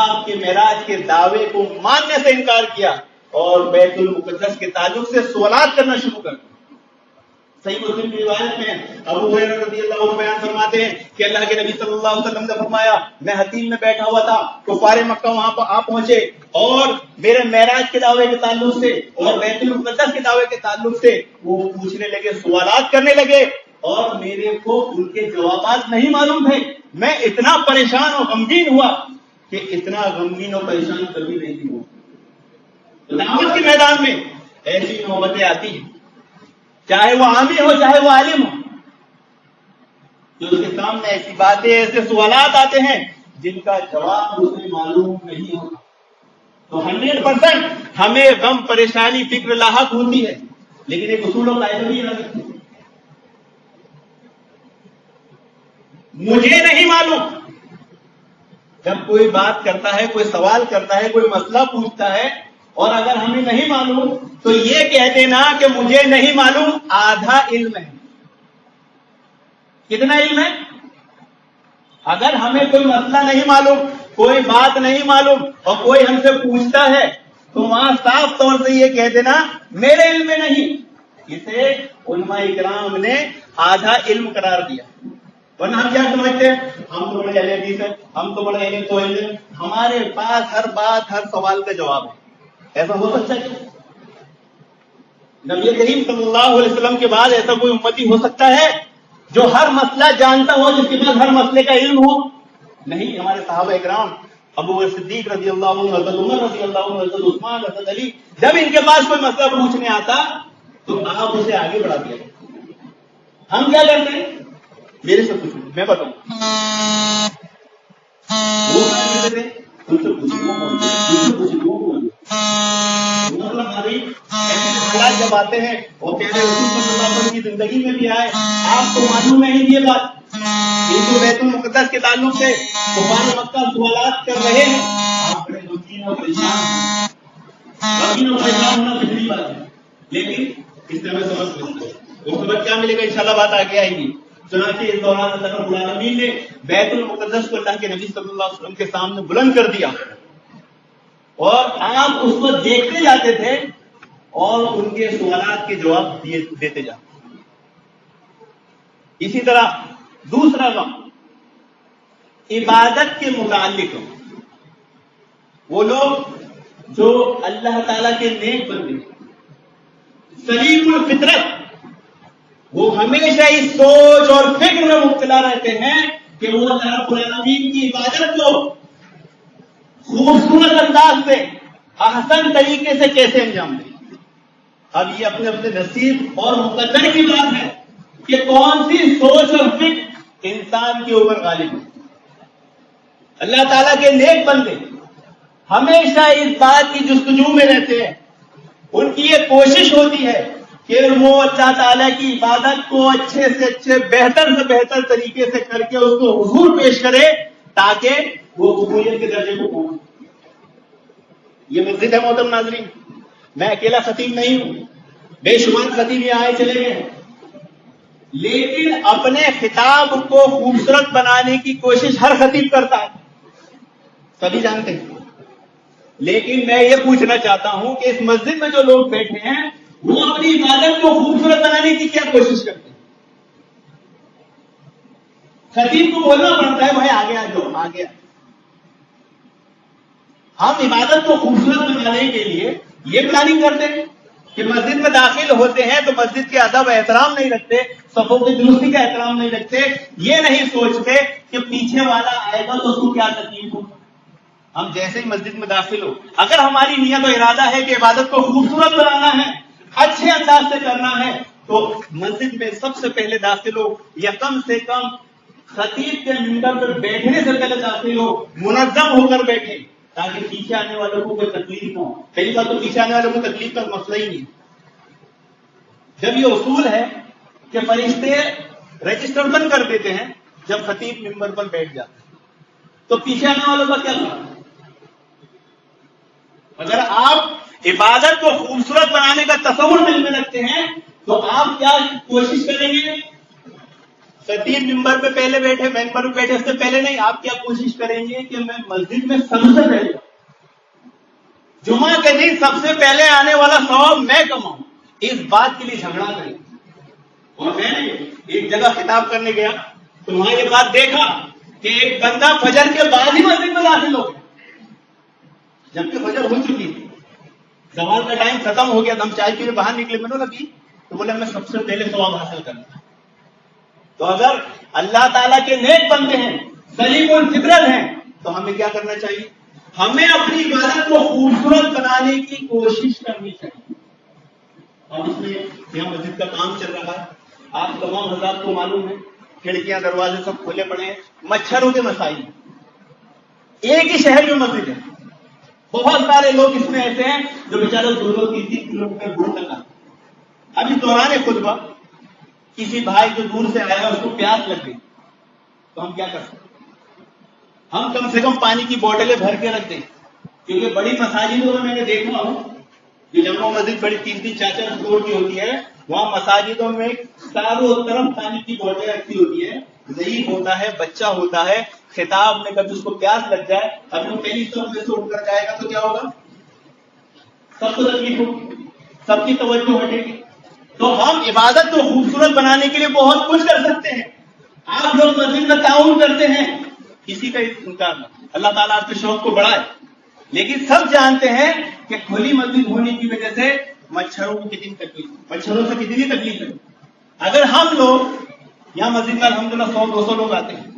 آپ کے معراج کے دعوے کو ماننے سے انکار کیا اور بیت المقدس کے تعلق سے سوالات کرنا شروع کر دیا۔ صحیح مسلم کی روایت میں ابو ہریرہ رضی اللہ عنہ بیان فرماتے ہیں کہ اللہ کے نبی صلی اللہ علیہ وسلم نے فرمایا میں حتیم میں بیٹھا ہوا تھا، کفار مکہ وہاں پر آ پہنچے اور میرے معراج کے دعوے کے تعلق سے اور بیت المقدس کے دعوے کے تعلق سے وہ پوچھنے لگے، سوالات کرنے لگے اور میرے کو ان کے جوابات نہیں معلوم تھے۔ میں اتنا پریشان اور غمگین ہوا کہ اتنا غمگین اور پریشان کبھی نہیں ہوا۔ دعوت کے میدان میں ایسی نوبتیں آتی ہیں، چاہے وہ عامی ہو چاہے وہ عالم ہو، جو اس کے سامنے ایسی باتیں ایسے سوالات آتے ہیں جن کا جواب اسے معلوم نہیں ہوتا، تو 100% ہمیں غم پریشانی فکر لاحق ہوتی ہے، لیکن ایک اصول اور قاعدہ بھی یاد رکھیں، مجھے نہیں معلوم۔ جب کوئی بات کرتا ہے، کوئی سوال کرتا ہے، کوئی مسئلہ پوچھتا ہے اور اگر ہمیں نہیں معلوم تو یہ کہہ دینا کہ مجھے نہیں معلوم آدھا علم ہے۔ کتنا علم ہے؟ اگر ہمیں کوئی مسئلہ نہیں معلوم، کوئی بات نہیں معلوم اور کوئی ہم سے پوچھتا ہے تو وہاں صاف طور سے یہ کہہ دینا میرے علم میں نہیں۔ اسے علماء اکرام نے آدھا علم قرار دیا، ورنہ ہم کیا سمجھتے ہیں ہم تو بڑے اہل حدیث ہیں، ہم تو بڑے علم تو علم، ہمارے پاس ہر بات ہر سوال کا جواب ہے۔ ایسا ہو سکتا ہے؟ نبی کریم صلی اللہ علیہ وسلم کے بعد ایسا کوئی امتی ہو سکتا ہے جو ہر مسئلہ جانتا ہو، جس کے پاس ہر مسئلے کا علم ہو؟ نہیں۔ ہمارے صحابہ اکرام ابو بکر صدیق رضی اللہ عنہ، حضرت عمر رضی اللہ عنہ، حضرت عثمان، حضرت علی، جب ان کے پاس کوئی مسئلہ پوچھنے آتا تو آپ اسے آگے بڑھا دیا۔ ہم کیا کرتے ہیں؟ میرے سے پوچھو، میں بتاؤں، وہ کیا کرتے تھے؟ تم سے پوچھو، مطلب ہماری ایسے حالات جب آتے ہیں اور پیارے رسول صلی اللہ علیہ وسلم کی زندگی میں بھی آئے، آپ کو معلوم نہیں یہ بات کہ بیت المقدس کے تعلق سے کفار مکہ سوالات کر رہے ہیں، آپ بڑے غمگین اور پریشان ہونا پچھلی بات ہے، لیکن اس سے ہمیں سبق ملتا ہے۔ وہ سبق کیا ملے گا انشاءاللہ بات آگے آئے گی۔ چنانچہ اس دوران اللہ رب العالمین نے بیت المقدس کو اللہ کے نبی صلی اللہ علیہ وسلم کے سامنے بلند کر دیا اور آپ اس کو دیکھتے جاتے تھے اور ان کے سوالات کے جواب دیتے جاتے۔ اسی طرح دوسرا غم عبادت کے متعلق، وہ لوگ جو اللہ تعالیٰ کے نیک بندے سلیم الفطرت، وہ ہمیشہ اس سوچ اور فکر میں مبتلا رہتے ہیں کہ وہ اللہ رب العالمین کی عبادت کو خوبصورت انداز سے احسن طریقے سے کیسے انجام دیں۔ اب یہ اپنے اپنے نصیب اور مقدر کی بات ہے کہ کون سی سوچ اور فکر انسان کے اوپر غالب ہے۔ اللہ تعالیٰ کے نیک بندے ہمیشہ اس بات کی جستجو میں رہتے ہیں، ان کی یہ کوشش ہوتی ہے کہ وہ اللہ تعالیٰ کی عبادت کو اچھے سے اچھے، بہتر سے بہتر طریقے سے کر کے اس کو حضور پیش کرے تاکہ وہ قبولیت کے درجے کو پہنچے۔ یہ مسجد ہے محترم ناظرین، میں اکیلا خطیب نہیں ہوں، بے شمار خطیب یہاں آئے چلے گئے، لیکن اپنے خطاب کو خوبصورت بنانے کی کوشش ہر خطیب کرتا ہے، سبھی جانتے ہیں۔ لیکن میں یہ پوچھنا چاہتا ہوں کہ اس مسجد میں جو لوگ بیٹھے ہیں وہ اپنی عبادت کو خوبصورت بنانے کی کیا کوشش کرتے ہیں؟ خطیب کو بولنا پڑتا ہے بھائی آگے آ جاؤ، آگے آ۔ ہم عبادت کو خوبصورت بنانے کے لیے یہ پلاننگ کرتے ہیں کہ مسجد میں داخل ہوتے ہیں تو مسجد کے ادب احترام نہیں رکھتے، صفوں کی درستی کا احترام نہیں رکھتے، یہ نہیں سوچتے کہ پیچھے والا آئے گا تو اس کو کیا تکلیف ہوگا۔ ہم جیسے ہی مسجد میں داخل ہو، اگر ہماری نیت و ارادہ ہے کہ عبادت کو خوبصورت بنانا ہے، اچھے انداز سے کرنا ہے، تو مسجد میں سب سے پہلے داخل ہو یا کم سے کم خطیب کے منبر پر بیٹھنے سے پہلے داخل ہو، منظم ہو کر بیٹھے تاکہ پیچھے آنے والوں کو کوئی تکلیف نہ ہو۔ پہلی بات تو پیچھے آنے والوں کو تکلیف کا مسئلہ ہی نہیں۔ جب یہ اصول ہے کہ فرشتے رجسٹر بند کر دیتے ہیں جب خطیب منبر پر بیٹھ جاتے ہیں، تو پیچھے آنے والوں کا کیا کرنا؟ اگر آپ عبادت کو خوبصورت بنانے کا تصور دل میں رکھتے ہیں تو آپ کیا کوشش کریں گے؟ خطیب منبر پہ پہلے بیٹھے، ممبر پہ بیٹھے، اس سے پہلے نہیں، آپ کیا کوشش کریں گے کہ میں مسجد میں سب سے پہلے جمعہ کے دن سب سے پہلے آنے والا ثواب میں کماؤں، اس بات کے لیے جھگڑا کریں۔ اور میں ایک جگہ خطاب کرنے گیا تو وہاں یہ بات دیکھا کہ ایک بندہ فجر کے بعد ہی مسجد میں داخل ہو گیا، جبکہ فجر ہو چکی تھی، زوال کا ٹائم ختم ہو گیا، ہم چائے کے لیے باہر نکلے، میں نے لگی تو بولے میں سب سے پہلے ثواب حاصل کرنا۔ تو اگر اللہ تعالیٰ کے نیک بندے ہیں، سلیم الفطرت ہیں، تو ہمیں کیا کرنا چاہیے؟ ہمیں اپنی عبادت کو خوبصورت بنانے کی کوشش کرنی چاہیے۔ اور اس میں یہاں مسجد کا کام چل رہا ہے، آپ تمام حضرات کو معلوم ہے، کھڑکیاں دروازے سب کھلے پڑے ہیں، مچھروں کے مسائل، ایک ہی شہر میں مسجد ہے، بہت سارے لوگ اس میں ایسے ہیں جو بیچارے 200 300 کلو میٹر دور تک آتے ہیں۔ اب اس دوران خطبہ کسی بھائی جو دور سے آیا اس کو پیاس لگ گئی تو ہم کیا کر سکتے؟ ہم کم سے کم پانی کی بوتلیں بھر کے رکھ دیں، کیونکہ بڑی مساجدوں میں نے دیکھا ہوں جو جامع مسجد بڑی 3 4 فلور کی ہوتی ہے، وہاں مساجدوں میں چاروں طرف پانی کی بوتلیں رکھی ہوتی ہے، ضعیف ہوتا ہے، بچہ ہوتا ہے، خطاب میں کبھی اس کو پیاس لگ جائے، اب وہ پہلی طرف سے اٹھ کر جائے گا تو کیا ہوگا؟ سب کو تکلیف ہوگی، سب کی توجہ ہٹے گی۔ تو ہم عبادت کو خوبصورت بنانے کے لیے بہت کچھ کر سکتے ہیں۔ آپ لوگ مسجد میں تعاون کرتے ہیں، کسی کا انکار نہیں، اللہ تعالیٰ آپ کے شوق کو بڑھائے، لیکن سب جانتے ہیں کہ کھلی مسجد ہونے کی وجہ سے مچھروں کو کتنی تکلیف، مچھروں سے کتنی تکلیف ہے۔ اگر ہم لوگ یہاں مسجد میں الحمدللہ 100 200 لوگ آتے ہیں،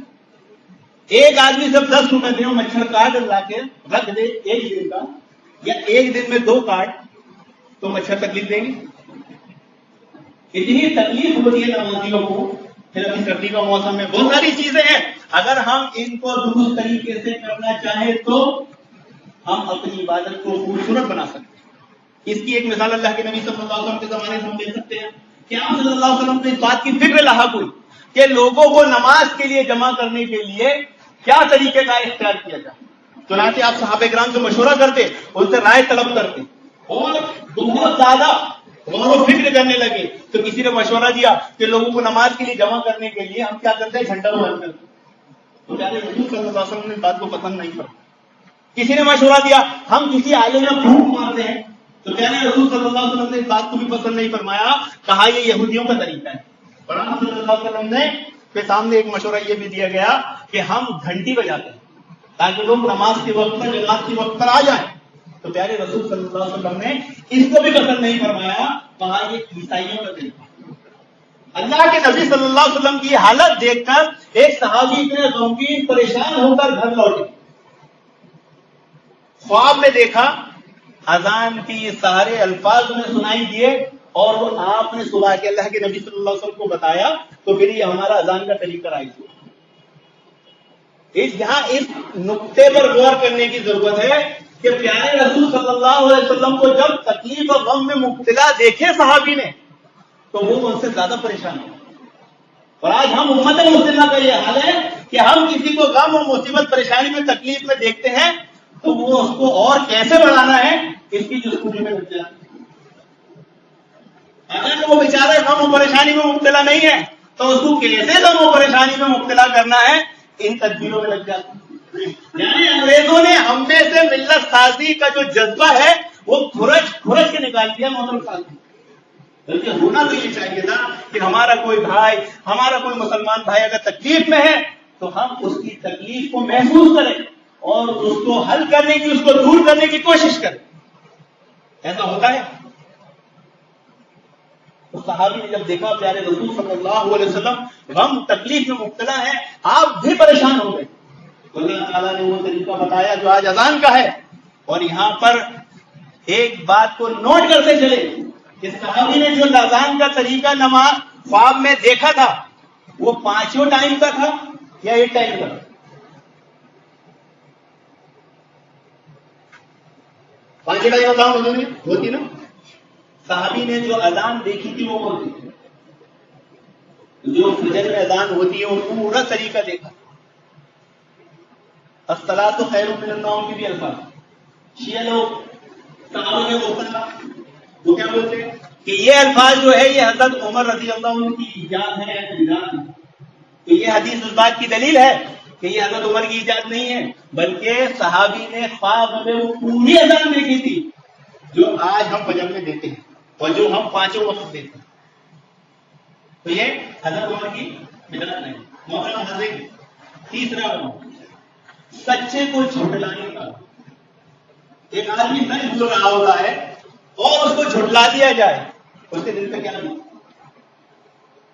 ایک آدمی جب 10 روپے دے مچھر کاٹ لا کے رکھ دے ایک دن کا، یا ایک دن میں 2 کاٹ، تو مچھر تکلیف دیں گے؟ اتنی تکلیف ہوتی ہے نمازیوں کو، پھر ابھی سردی کا موسم میں بہت ساری چیزیں ہیں، اگر ہم ان کو درست طریقے سے کرنا چاہیں تو ہم اپنی عبادت کو خوبصورت بنا سکتے ہیں۔ اس کی ایک مثال اللہ کے نبی صلی اللہ علیہ وسلم کے زمانے سے ہم دیکھ سکتے ہیں کہ آپ صلی اللہ علیہ وسلم کو اس بات کی فکر لاحق ہوئی کہ لوگوں کو نماز کے لیے جمع کرنے کے لیے کیا طریقے کا اختیار کیا جائے۔ چنانچہ آپ صحابہ کرام سے مشورہ کرتے، ان سے رائے طلب کرتے، اور بہت زیادہ غور و فکر کرنے لگے تو کسی نے مشورہ دیا کہ لوگوں کو نماز کے لیے جمع کرنے کے لیے ہم کیا کرتے ہیں؟ جھنڈا بند کرتے ہیں۔ تو پیارے رسول صلی اللہ علیہ وسلم نے بات کو پسند نہیں کرا۔ کسی نے مشورہ دیا ہم کسی آلے میں پھونک مارتے ہیں، تو پیارے رسول صلی اللہ علیہ وسلم نے اس بات کو بھی پسند نہیں فرمایا، کہا یہ یہودیوں کا طریقہ ہے۔ اور آپ صلی اللہ علیہ وسلم نے کے سامنے ایک مشورہ یہ بھی دیا گیا کہ ہم گھنٹی بجاتے ہیں تاکہ لوگ نماز کے وقت پر، جماعت کے وقت پر آ جائیں۔ تو پیارے رسول صلی اللہ علیہ وسلم نے اس کو بھی پسند نہیں فرمایا، کہا یہ عیسائیوں کا طریقہ۔ اللہ کے نبی صلی اللہ علیہ وسلم کی حالت دیکھ کر ایک صحابی اتنے غمگین پریشان ہو کر گھر لوٹے، خواب میں دیکھا اذان کے سارے الفاظ انہیں سنائی دیے، اور وہ آپ نے صبح کے اللہ کے نبی صلی اللہ علیہ وسلم کو بتایا، تو پھر یہ ہمارا اذان کا طریقہ آئی۔ یہاں اس نقطے پر غور کرنے کی ضرورت ہے کہ پیارے رسول صلی اللہ علیہ وسلم کو جب تکلیف اور غم میں مبتلا دیکھے صحابی نے تو وہ ان سے زیادہ پریشان ہو. اور آج ہم امت مسلمہ کا یہ حال ہے کہ ہم کسی کو غم اور مصیبت پریشانی میں تکلیف میں دیکھتے ہیں تو وہ اس کو اور کیسے بڑھانا ہے اس کی جستجو میں لگ جاتے ہیں. اگر وہ بیچارہ غم و پریشانی میں مبتلا نہیں ہے تو اس کو کیسے غم و پریشانی میں مبتلا کرنا ہے ان تدبیروں میں لگ جاتے ہیں. یعنی انگریزوں نے ہم میں سے ملت سازی کا جو جذبہ ہے وہ کھرچ کے نکال دیا محترم ساتھی. بلکہ ہونا تو یہ چاہیے تھا کہ ہمارا کوئی بھائی ہمارا کوئی مسلمان بھائی اگر تکلیف میں ہے تو ہم اس کی تکلیف کو محسوس کریں اور اس کو حل کرنے کی اس کو دور کرنے کی کوشش کریں. ایسا ہوتا ہے. صحابی نے جب دیکھا پیارے رسول صلی اللہ علیہ وسلم غم تکلیف میں مبتلا ہے آپ بھی پریشان ہو گئے. اللہ تعالیٰ نے وہ طریقہ بتایا جو آج اذان کا ہے. اور یہاں پر ایک بات کو نوٹ کرتے چلے کہ صحابی نے جو اذان کا طریقہ نماز خواب میں دیکھا تھا وہ 5 ٹائم کا تھا یا 1 ٹائم کا؟ 5 ٹائم اذان ہوتی نا. صحابی نے جو اذان دیکھی تھی وہ کون سی؟ جو فجر میں اذان ہوتی ہے وہ پورا طریقہ دیکھا. الصلاۃ خیر من النوم کی بھی الفاظ شیعہ لوگ صحابہ نے وہ کیا بولتے ہیں کہ یہ الفاظ جو ہے یہ حضرت عمر رضی اللہ عنہ کی ایجاد ہے. تو یہ حدیث اس بات کی دلیل ہے کہ یہ حضرت عمر کی ایجاد نہیں ہے بلکہ صحابی نے خواب میں وہ پوری اذان دیکھی تھی جو آج ہم فجر میں دیتے ہیں اور جو ہم 5 وقت دیتے ہیں. تو یہ حضرت عمر کی ایجاد نہیں. محترم حاضرین، تیسرا سچے کو جھٹلانے کا. ایک آدمی سچ بول رہا ہوتا ہے اور اس کو جھٹلا دیا جائے اس کے دل پہ کیا نہیں؟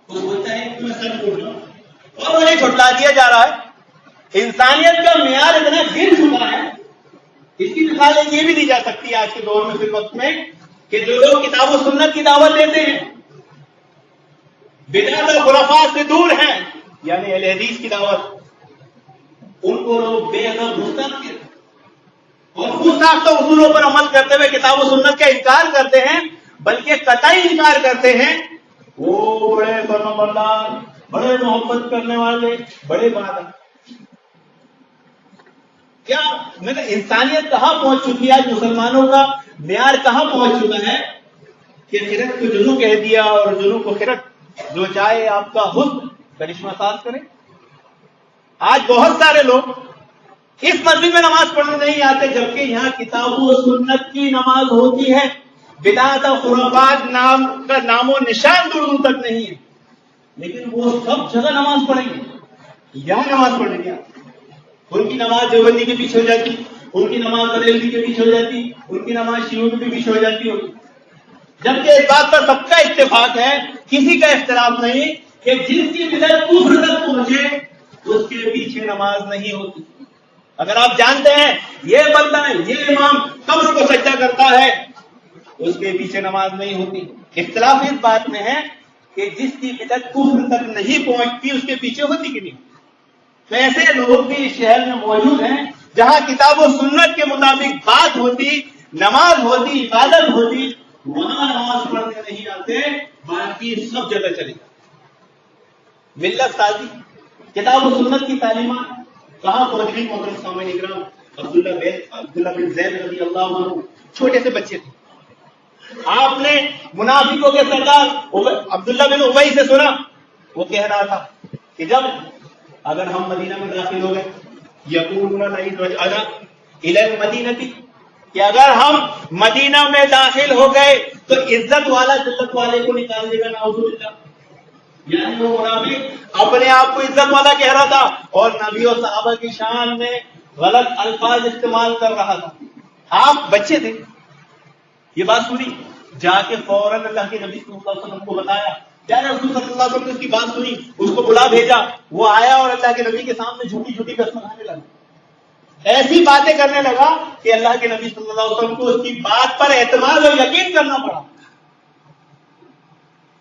وہ بولتا ہے کہ میں سچ بول رہا ہوں اور انہیں جھٹلا دیا جا رہا ہے. انسانیت کا معیار اتنا گر چکا ہے. اس کی مثال یہ بھی دی جا سکتی ہے آج کے دور میں پھر وقت میں کہ جو لوگ کتاب و سنت کی دعوت دیتے ہیں بدعت اور خرافات سے دور ہیں یعنی اہل حدیث کی دعوت ان کو لوگ بے ادب گستاخ کہتے ہیں اور گستاخ اصولوں پر عمل کرتے ہوئے کتاب و سنت کا انکار کرتے ہیں بلکہ قطعی انکار کرتے ہیں. وہ بڑے فرما بردار بڑے محبت کرنے والے بڑے بادل. کیا مطلب انسانیت کہاں پہنچ چکی ہے؟ مسلمانوں کا معیار کہاں پہنچ چکا ہے کہ خرت کو جنو کہہ دیا اور جنو کو خرت جو چاہے آپ کا حسن کرشمہ ساز کرے. آج بہت سارے لوگ اس مسجد میں نماز پڑھنے نہیں آتے جبکہ یہاں کتاب و سنت کی نماز ہوتی ہے. بدعت و خرافات نام کا نام و نشان دور تک نہیں ہے لیکن وہ سب جگہ نماز پڑھیں گے. یہاں نماز پڑھیں گے ان کی نماز دیوبندی کے پیچھے ہو جاتی ان کی نماز بریلوی کے پیچھے ہو جاتی ان کی نماز شیعوں کے پیچھے ہو جاتی ہوگی. جبکہ اس بات پر سب کا اتفاق ہے کسی کا اختلاف نہیں کہ جس کی بدعت کفر تک پہنچے اس کے پیچھے نماز نہیں ہوتی. اگر آپ جانتے ہیں یہ بندہ یہ امام قبر کو سجدہ کرتا ہے اس کے پیچھے نماز نہیں ہوتی. اختلاف اس بات میں ہے کہ جس کی بدعت کفر تک نہیں پہنچتی اس کے پیچھے ہوتی کہ نہیں. تو ایسے لوگ بھی اس شہر میں موجود ہیں جہاں کتاب و سنت کے مطابق بات ہوتی نماز ہوتی عبادت ہوتی وہاں نماز پڑھنے نہیں آتے باقی سب جگہ چلے جاتے. ملت سازی کتاب و سنت کی تعلیمات کہاں پہنچ گئی محترم سامعین اکرام. عبداللہ بن زید رضی اللہ عنہ چھوٹے سے بچے تھے. آپ نے منافقوں کے سردار عبداللہ بن ابی سے سنا وہ کہہ رہا تھا کہ جب اگر ہم مدینہ میں داخل ہو گئے یقولون انا الی المدینہ کہ اگر ہم مدینہ میں داخل ہو گئے تو عزت والا ذلت والے کو نکال دے گا نعوذ باللہ. یعنی وہ منافق اپنے آپ کو عزت والا کہہ رہا تھا اور نبی اور صحابہ کی شان میں غلط الفاظ استعمال کر رہا تھا. آپ بچے تھے یہ بات سنی جا کے فوراً اللہ کے نبی صلی اللہ علیہ وسلم کو بتایا. پیارے رسول صلی اللہ علیہ وسلم نے اس کی بات سنی اس کو بلا بھیجا. وہ آیا اور اللہ کے نبی کے سامنے جھوٹی جھوٹی قسم کھانے لگا ایسی باتیں کرنے لگا کہ اللہ کے نبی صلی اللہ علیہ وسلم کو اس کی بات پر اعتماد اور یقین کرنا پڑا.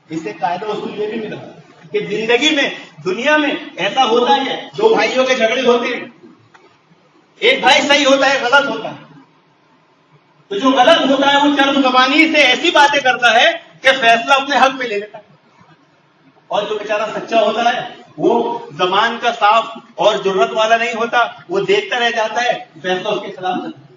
اس سے قاعدہ اصول یہ بھی ملا کہ زندگی میں دنیا میں ایسا ہوتا ہے، دو بھائیوں کے جھگڑے ہوتے ہیں، ایک بھائی صحیح ہوتا ہے، غلط ہوتا ہے، تو جو غلط ہوتا ہے وہ چرب زبانی سے ایسی باتیں کرتا ہے کہ فیصلہ اپنے حق میں لے لیتا ہے، اور جو بیچارہ سچا ہوتا ہے وہ زبان کا صاف اور جرت والا نہیں ہوتا، وہ دیکھتا رہ جاتا ہے، فیصلہ اس کے خلاف کرتا ہے۔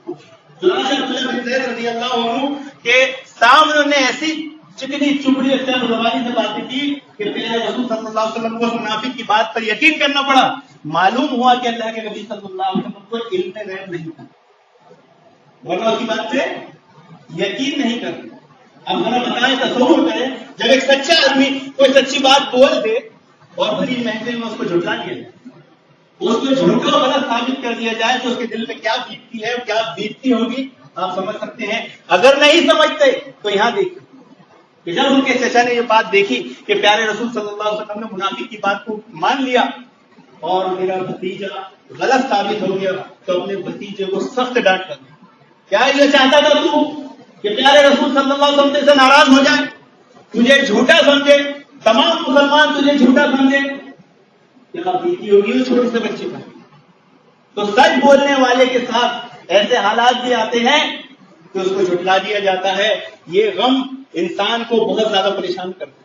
رضی اللہ عنہ کے سامنے انہوں نے ایسی چکنی چپڑی چرب زبانی سے باتیں کی کہ پیارے رسول صلی اللہ علیہ وسلم کو منافق کی بات پر یقین کرنا پڑا۔ معلوم ہوا کہ اللہ کے نبی صلی اللہ علیہ وسلم کو علم غیب نہیں تھا، ورنہ اس کی بات پہ یقین نہیں کرتے۔ اب ذرا بتائیں، تصور کریں، جب ایک سچا آدمی کوئی سچی بات بول دے اور بڑی محفل میں اس کو جھٹلا دیا جائے، اس کو جھوٹا غلط ثابت کر دیا جائے تو اس کے دل میں کیا بیتتی ہے، کیا بیتتی ہوگی، آپ سمجھ سکتے ہیں۔ اگر نہیں سمجھتے تو یہاں دیکھیں کہ جب ان کے چچا نے یہ بات دیکھی کہ پیارے رسول صلی اللہ علیہ وسلم نے منافق کی بات کو مان لیا اور میرا بھتیجا غلط ثابت ہو گیا، تو اپنے بھتیجے کو سخت ڈانٹ کر دیا۔ کیا یہ چاہتا تھا تو کہ پیارے رسول صلی اللہ علیہ وسلم سے ناراض ہو جائے، تجھے جھوٹا سمجھے، تمام مسلمان تجھے جھوٹا سمجھے؟ کیا بیتی ہوگی اس چھوٹے سے بچے پر؟ تو سچ بولنے والے کے ساتھ ایسے حالات بھی آتے ہیں کہ اس کو جھٹلا دیا جاتا ہے۔ یہ غم انسان کو بہت زیادہ پریشان کرتا ہے۔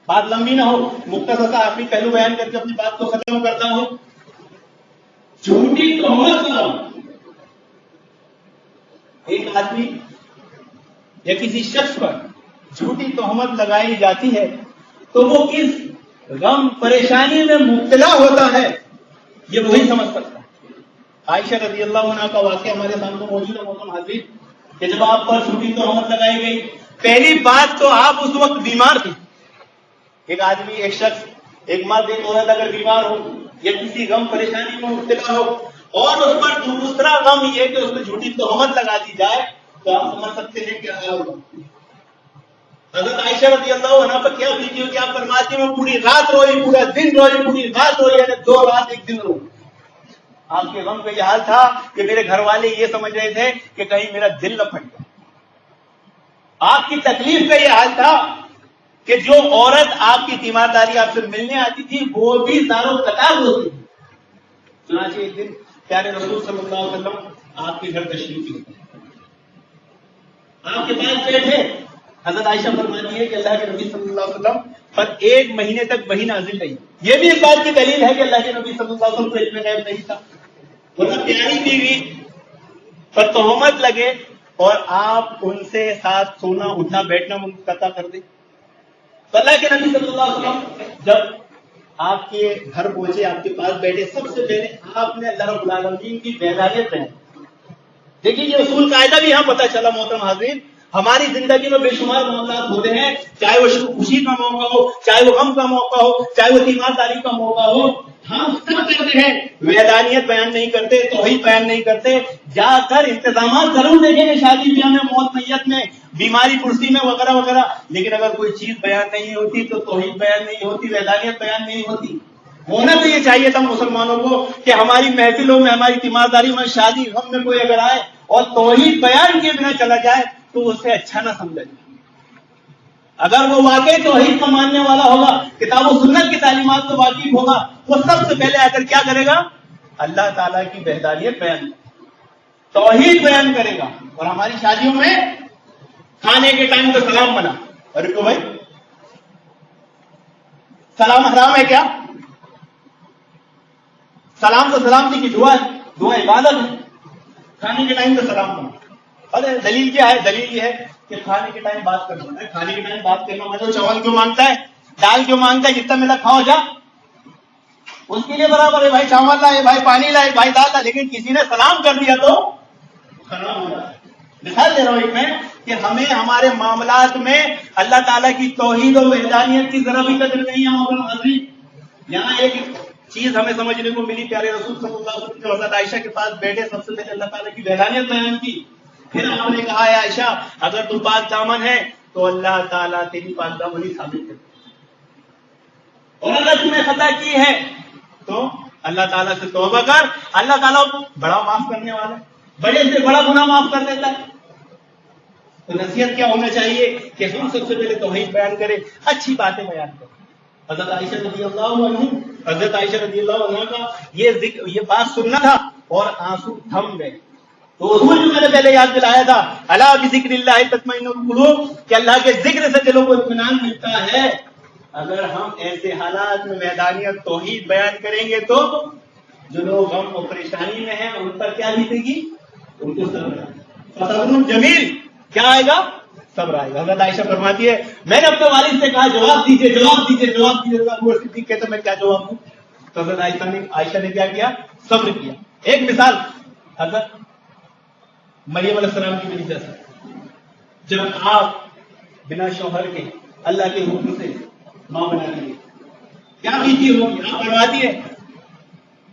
بات لمبی نہ ہو، مختصر سا آخری پہلو بیان کر کے اپنی بات کو ختم کرتا ہوں۔ جھوٹی تہمت کا ایک آدمی یا کسی شخص پر جھوٹی تہمت لگائی جاتی ہے تو وہ کس غم پریشانی میں مبتلا ہوتا ہے یہ وہی سمجھ سکتا ہے۔ عائشہ رضی اللہ عنہ کا واقعہ ہمارے سامنے موجود ہے محترم حاضرین، کہ جب آپ پر جھوٹی تہمت لگائی گئی، پہلی بات تو آپ اس وقت بیمار تھے۔ ایک آدمی، ایک شخص، ایک مرد، ایک عورت اگر بیمار ہو یا کسی غم پریشانی میں مبتلا ہو اور اس پر دوسرا غم یہ کہ اس میں جھوٹی تہمت لگا دی جائے تو آپ سمجھ سکتے ہیں کیا ہوگا۔ حضرت عائشہ رضی اللہ عنہ پر کیا بیتی ہوگی؟ آپ فرماتی ہیں میں پوری رات روئی، پورا دن روئی، پوری رات روئی، یعنی 2 رات 1 دن روئی۔ آپ کے غم کا یہ حال تھا کہ میرے گھر والے یہ سمجھ رہے تھے کہ کہیں میرا دل نہ پھٹ جائے۔ آپ کی تکلیف کا یہ حال تھا کہ جو عورت آپ کی تیمارداری آپ سے ملنے آتی تھی وہ بھی زارو قطار ہوتی تھی۔ چنانچہ ایک دن پیارے رسول صلی اللہ علیہ وسلم آپ کے گھر تشریف لے، آپ کے پاس بیٹھے۔ حضرت عائشہ فرماتی ہے کہ اللہ کے نبی صلی اللہ علیہ وسلم پر 1 مہینے تک وحی نازل رہی۔ یہ بھی اس بات کی دلیل ہے کہ اللہ کے نبی صلی اللہ علیہ وسلم کو علم غیب نہیں تھا، ورنہ پیاری بیوی پر تہمت لگے اور آپ ان سے ساتھ سونا اٹھنا بیٹھنا منقطع کر دیں۔ تو اللہ کے نبی صلی اللہ علیہ وسلم جب آپ کے گھر پہنچے، آپ کے پاس بیٹھے، سب سے پہلے آپ نے اللہ رب العالمین کی وحدانیت بیان۔ دیکھیے یہ اصول قاعدہ بھی یہاں پتہ چلا محترم حاضرین، ہماری زندگی میں بے شمار معاملات ہوتے ہیں، چاہے وہ خوشی کا موقع ہو، چاہے وہ غم کا موقع ہو، چاہے وہ تیمارداری کا موقع ہو، ہم سب کرتے ہیں، وحدانیت بیان نہیں کرتے، توحید بیان نہیں کرتے۔ جا کر انتظامات ضرور دیکھیں گے، شادی بیاہ میں، موت میت میں، بیماری پرسی میں، وغیرہ وغیرہ، لیکن اگر کوئی چیز بیان نہیں ہوتی تو توحید بیان نہیں ہوتی، وحدانیت بیان نہیں ہوتی۔ ہونا تو یہ چاہیے تھا مسلمانوں کو کہ ہماری محفلوں میں، ہماری تیمارداری میں، شادی غم میں کوئی اگر آئے اور توحید بیان کیے بنا چلا جائے تو اسے اچھا نہ سمجھا جائے۔ اگر وہ واقعی توحید کا ماننے والا ہوگا، کتاب و سنت کی تعلیمات کو واقف ہوگا، وہ سب سے پہلے آ کر کیا کرے گا؟ اللہ تعالیٰ کی وحدانیت بیان، توحید بیان کرے گا۔ اور ہماری شادیوں میں کھانے کے ٹائم تو سلام بنا، ارے تو بھائی سلام حرام ہے کیا؟ سلام تو سلامتی کی دعا ہے، دعا عبادت ہے، کھانے کے ٹائم تو سلام بنا۔ ارے دلیل کیا ہے؟ دلیل یہ ہے کہ کھانے کے ٹائم بات کرنا ہے، کھانے کے ٹائم بات کرنا ہے، چاول کیوں مانگتا ہے، دال کیوں مانگتا ہے، جتنا ملا کھاؤ جا، اس کے لیے برابر ہے، بھائی چاول لائے، بھائی پانی لائے، بھائی دال لائے، لیکن کسی نے سلام کر دیا تو خراب ہو رہا ہے۔ مثال دے رہا ہوں میں کہ ہمیں ہمارے معاملات میں اللہ تعالیٰ کی توحید اور وحدانیت کی ذرا بھی قدر نہیں ہے محترم حاضرین۔ یہاں ایک چیز ہمیں سمجھنے کو ملی، پیارے رسول صلی اللہ علیہ وسلم حضرت عائشہ کے پاس بیٹھے، سب سے پہلے اللہ تعالیٰ کی وحدانیت بیان کی، پھر آپ نے کہا ہے عائشہ اگر تو پاک دامن ہے تو اللہ تعالیٰ تیری پاک دامنی ثابت کر، اور اگر تم نے خطا کی ہے تو اللہ تعالیٰ سے توبہ کر، اللہ تعالیٰ بڑا معاف کرنے والا ہے، بڑے سے بڑا گناہ معاف کر دیتا ہے۔ تو نصیحت کیا ہونا چاہیے کہ ہم سب سے پہلے توحید بیان کریں، اچھی باتیں بیان کریں، حضرت عائشہ رضی اللہ عنہ حضرت عائشہ رضی اللہ عنہ کا یہ بات سننا تھا اور آنسو تھم گئے. تو اصول جو میں نے پہلے یاد دلایا تھا الا بذکر اللہ تطمئن القلوب کہ اللہ کے ذکر سے دلوں کو اطمینان ملتا ہے. اگر ہم ایسے حالات میں میدانیت توحید بیان کریں گے تو جو لوگ غم اور پریشانی میں ہیں ان پر کیا بیتے گی؟ ان کو صبر جمیل کیا آئے گا؟ صبر آئے گا. حضرت عائشہ فرماتی ہے میں نے اپنے والد سے کہا جواب دیجیے جواب دیجیے جواب دیجیے. ابو بکر صدیق کہتے میں کیا جواب دوں؟ تو حضرت عائشہ نے کیا کیا؟ صبر کیا. ایک مثال حضرت مریم علیہ السلام کی بھی جیسا جب آپ بنا شوہر کے اللہ کے حکم سے ماں بنا لیے کیا بیتی ہوگی؟ آپ فرماتی ہے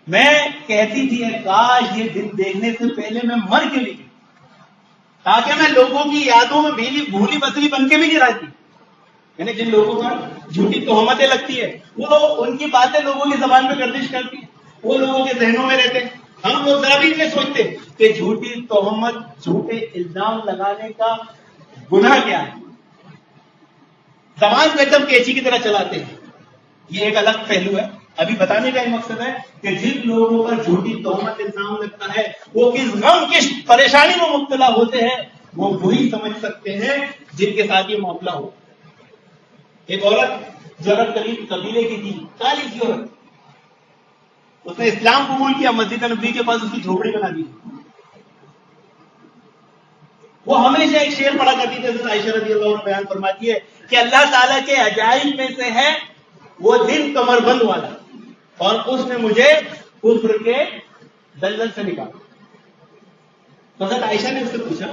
میں کہتی تھی کاش یہ دن دیکھنے سے پہلے میں مر کے نہیں تاکہ میں لوگوں کی یادوں میں بھولی بسری بن کے بھی گراتی. یعنی جن لوگوں پر جھوٹی تہمتیں لگتی ہے وہ ان کی باتیں لوگوں کی زبان پہ گردش کرتی ہیں, وہ لوگوں کے ذہنوں میں رہتے ہیں. ہم لوگ ذرا بھی نہیں سوچتے کہ جھوٹی تہمت جھوٹے الزام لگانے کا گناہ کیا ہے. زبان کو ایک دم کیچی کی طرح چلاتے ہیں. یہ ایک الگ پہلو ہے. ابھی بتانے کا یہ مقصد ہے کہ جن لوگوں پر جھوٹی تہمت الزام لگتا ہے وہ کس غم کس پریشانی میں مبتلا ہوتے ہیں وہ وہی سمجھ سکتے ہیں جن کے ساتھ یہ معاملہ ہو. ایک عورت جو عرب قبیلے کی تھی, کالی سی عورت, اس نے اسلام قبول کیا, مسجد نبوی کے پاس اس کی جھوپڑی بنا دی. وہ ہمیشہ ایک شعر پڑھا کرتی تھی. حضرت عائشہ رضی اللہ عنہ بیان فرماتی ہے کہ اللہ تعالیٰ کے عجائب میں سے ہے وہ دن کمر بند والا اور اس نے مجھے کفر کے دلدل سے نکالا. تو حضرت عائشہ نے اس سے پوچھا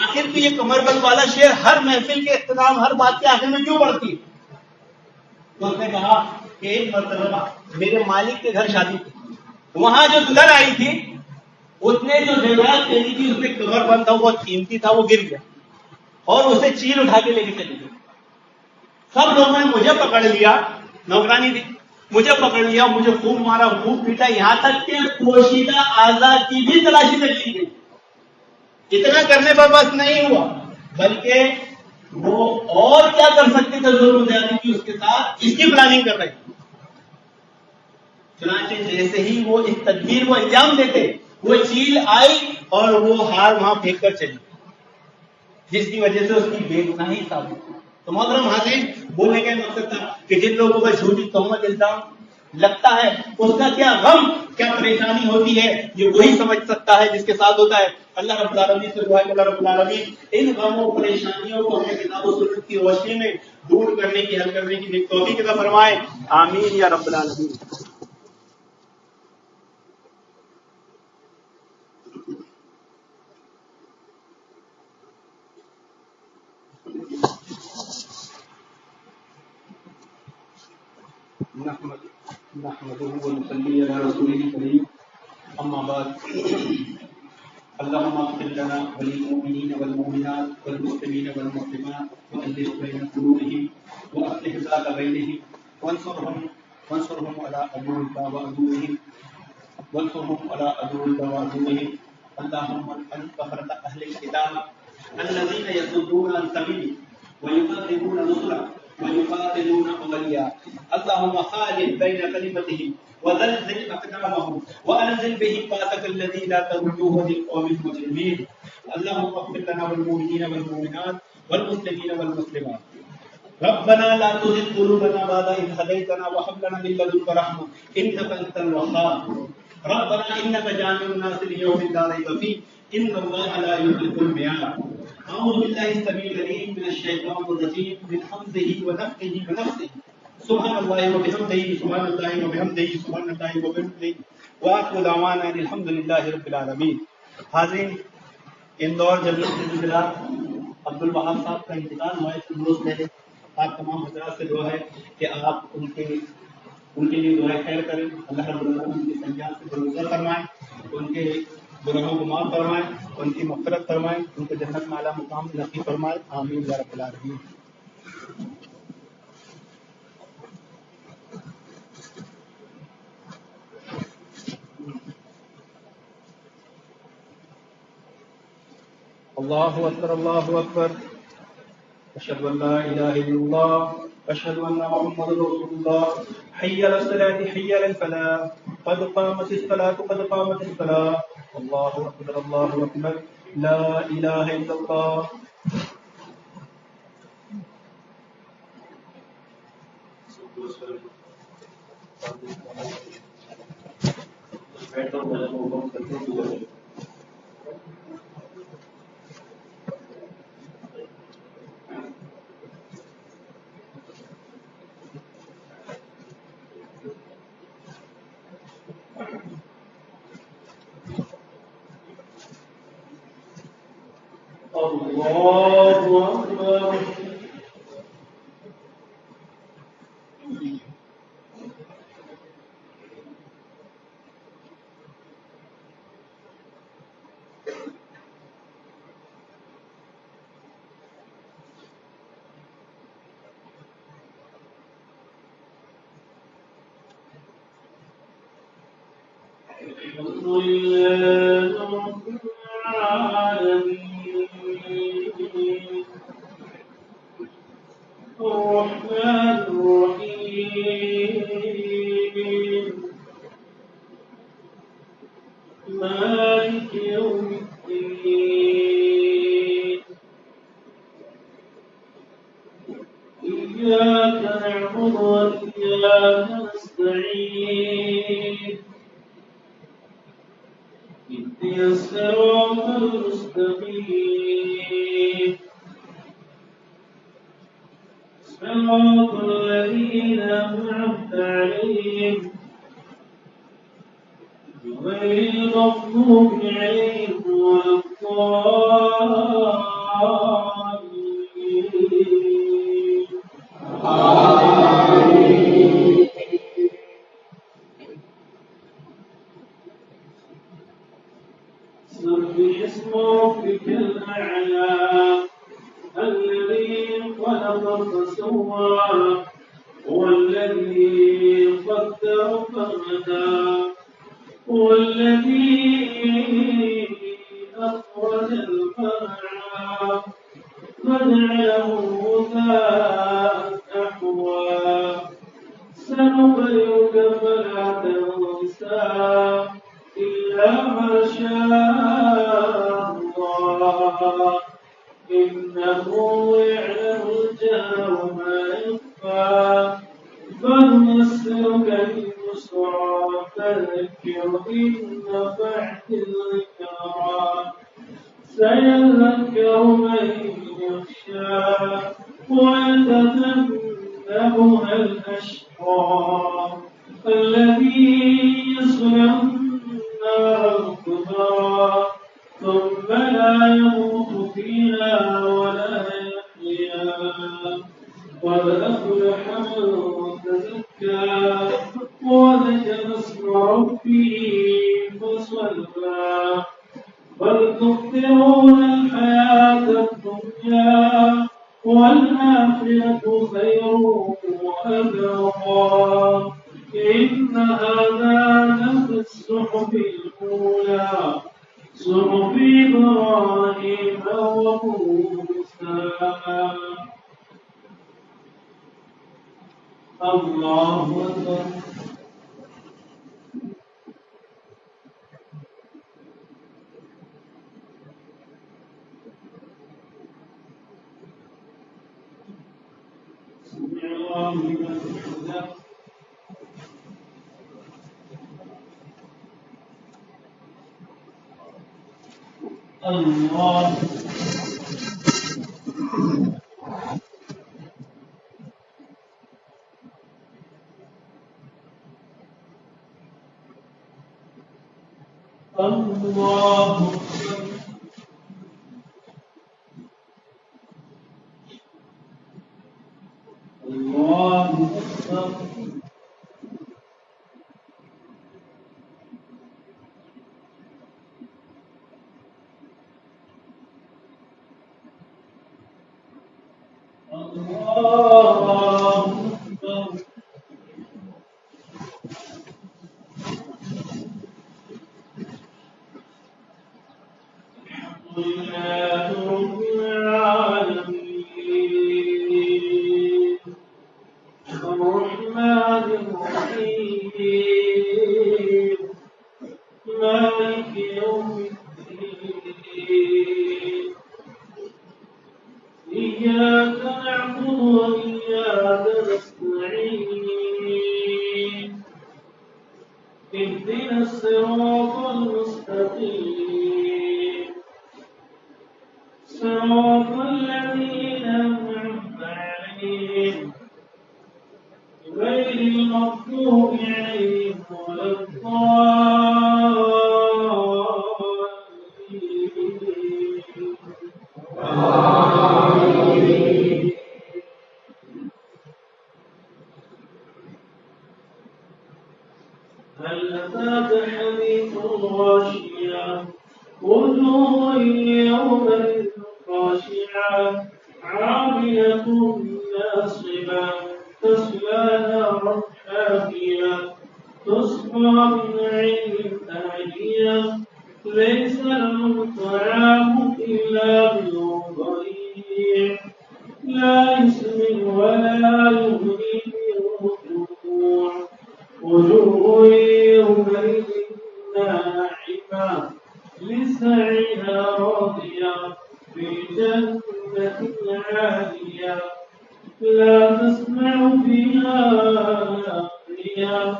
آخر تو یہ کمر بند والا شعر ہر محفل کے اختتام ہر بات کے آخر میں کیوں پڑتی ہے؟ تو اس نے کہا کہ ایک مرتبہ میرے مالک کے گھر شادی تھی, وہاں جو دلہن آئی تھی اس نے جو زیورات پہنی تھی اس پہ کمر بند تھا, وہ قیمتی تھا, وہ گر گیا اور اسے چیل اٹھا کے لے کے چلی گئی. سب لوگوں نے مجھے پکڑ لیا, نوکرانی تھی, مجھے پکڑ لیا, مجھے خوب مارا خوب پیٹا, یہاں تک کہ پوشیدہ اعضاء کی بھی تلاشی کر لی گئی. اتنا کرنے پر بس نہیں ہوا بلکہ وہ اور کیا کر سکتے تھے ظلم زیادتی کی اس کے ساتھ, اس کی پلاننگ کر رہے تھے. چنانچہ جیسے ہی وہ اس تدبیر کو انجام دیتے وہ چیل آئی اور وہ ہار وہاں پھینک کر چلی, جس کی وجہ سے اس کی بے گناہی ثابت ہوئی. تو محترم حاضرین, بولنے کا مقصد تھا کہ جن لوگوں پر جھوٹی تہمت الزام لگتا ہے اس کا کیا غم کیا پریشانی ہوتی ہے یہ وہی سمجھ سکتا ہے جس کے ساتھ ہوتا ہے. اللہ رب العالمین سے دعا ہے کہ اللہ رب العالمین ان غموں پریشانیوں کو ہمیں کتاب و سنت کی روشنی میں دور کرنے کی حل کرنے کی توفیق عطا فرمائے. آمین یا رب العالمین. نحمده ونصلي على رسوله الكريم اما بعد. اللهم اغفر لنا وللمؤمنين والمؤمنات والمسلمين والمسلمات والذين بين قلوبهم واصلح ذات بينهم وانصرهم على عدوك وعدوهم اللهم انت فرد اهل الكتاب الذين يصدون عن سبيلك ويكذبون رسلك ويقاتلون اولياء. اللهم خالف بين كلمتهم وزلزل اقدامهم وانزل بهم باسك الذي لا ترجوه للقوم المجرمين. اللهم اغفر لنا والمؤمنين والمؤمنات والمسلمين والمسلمات. ربنا لا تزغ قلوبنا بعد إذ هديتنا وهب لنا من لدنك رحمة إنك أنت الوهاب. ربنا إنك جامع الناس ليوم لا ريب فيه إن الله لا يخلف الميعاد. أعوذ بالله السميع العليم من الشيطان الرجيم من حمزه ونفخه ونفثه. سبحان الله وبحمده سبحان الله وبحمده سبحان الله وبحمده وآخر دعوانا الحمد لله رب العالمین. حاضرین, اندور جنرل سے ضلع عبد الوہاب صاحب کا انتقال ہوا ہے. روز پہلے آپ تمام حضرات سے دعا ہے کہ آپ ان کے لیے دعائیں خیر کریں. اللہ رب العالمین ان کے سنجان سے درگزر فرمائیں, ان کے گناہوں کو معاف فرمائیں, ان کی مغفرت فرمائیں, ان کو جنت میں اعلیٰ مقام نصیب فرمائیں. آمین یا رب العالمین. اللہ اکبر اللہ اکبر. اشہد ان لا الہ الا اللہ أشهد أن محمد رسول الله. حي على الصلاة حي على الفلاح قد قامت الصلاة قد قامت الصلاة. الله أكبر الله أكبر لا إله إلا الله. الله أكبر. الحمد لله رب العالمين الرحمن الرحيم مالك يوم الدين إياك نعبد وإياك نستعين اهدنا الصراط المستقيم صراط الذين أنعمت عليهم غير المغضوب عليهم ولا الضالين. سبح اسم ربك الأعلى الذي خلق فسوى والذي قدر فهدى والذي أخرج المرعى فجعله غثاء أحوى سنقرئك فلا تنسى إلا ما شاء الله إنه يعلم الجهر وما يخفى فنيسرك لليسرى فذكر إن نفعت الذكرى سيذكر من يخشى ويتجنبها الأشقى الذي يصلى النار الكبرى ثم لا يموت فيها ولا يحيا قد أفلح من تزكى وذكر اسم ربه فصلى بل تؤثرون الحياة الدنيا والآخرة خير وأبقى إن هذا لفي الصحف الأولى صحف إبراهيم وموسى. الله أكبر. سمع الله لمن حمده. الله الله الله أكبر. نعبد وإياك نستعين اهدنا الصراط المستقيم صراط الذين أنعمت عليهم غير المغضوب عليهم ولا الضالين. هل أتاك حديث الغاشية وجوه يومئذ خاشعة عاملة ناصبة تصلى نارا حامية تسقى من عين آنية ليس لهم طعام إلا من ضريع لا يسمن ولا يغني من جوع وجوه يومئذ ناعمة لسعيها راضية في جنة عالية لا تسمع فيها لاغية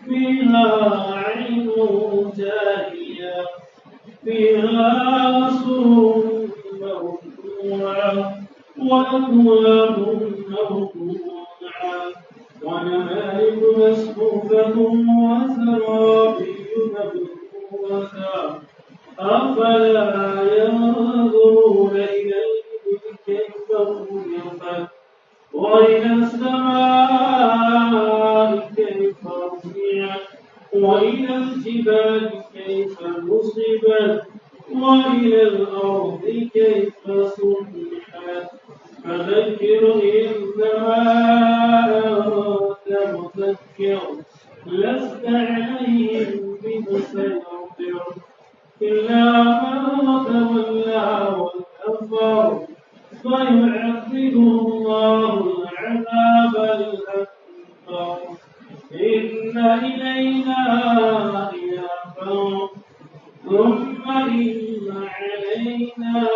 فيها عين جارية فيها سرر مرفوعة وأكواب موضوعة ونمارق مصفوفة وزرابي مبثوثة أفلا ينظرون إلى الإبل كيف خلقت وإلى السماء كيف رفعت وإلى الجبال كيف نصبت وإلى الأرض كيف سطحت فذكر إنما أنت مذكر لست عليهم بمسيطر إلا من تولى وكفر فيعذبه الله العذاب الأكبر إن إلينا إيابهم ثم إن علينا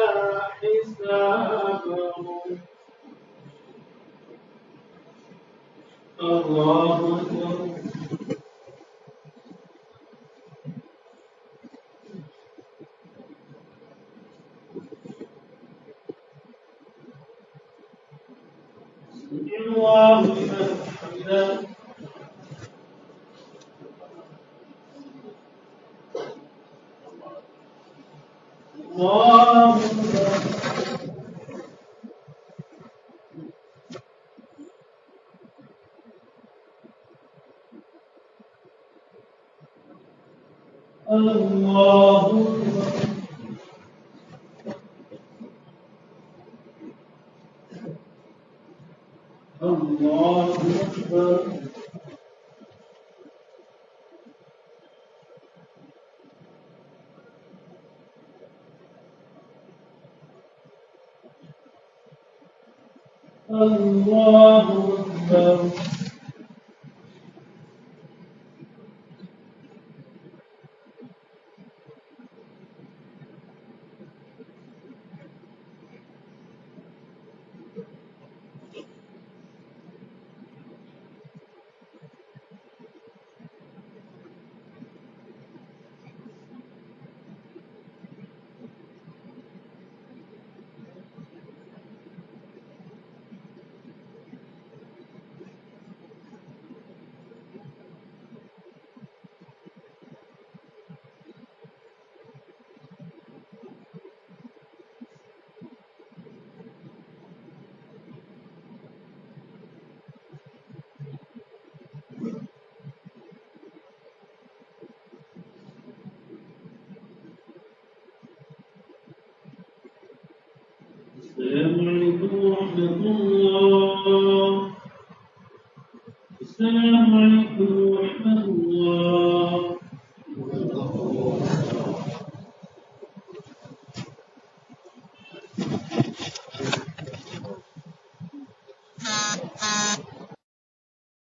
حسابهم. الله أكبر. الله لمن حمده. الله أكبر. الله أكبر. الله أكبر. الله أكبر. السلام عليكم ورحمة الله. السلام عليكم ورحمة الله.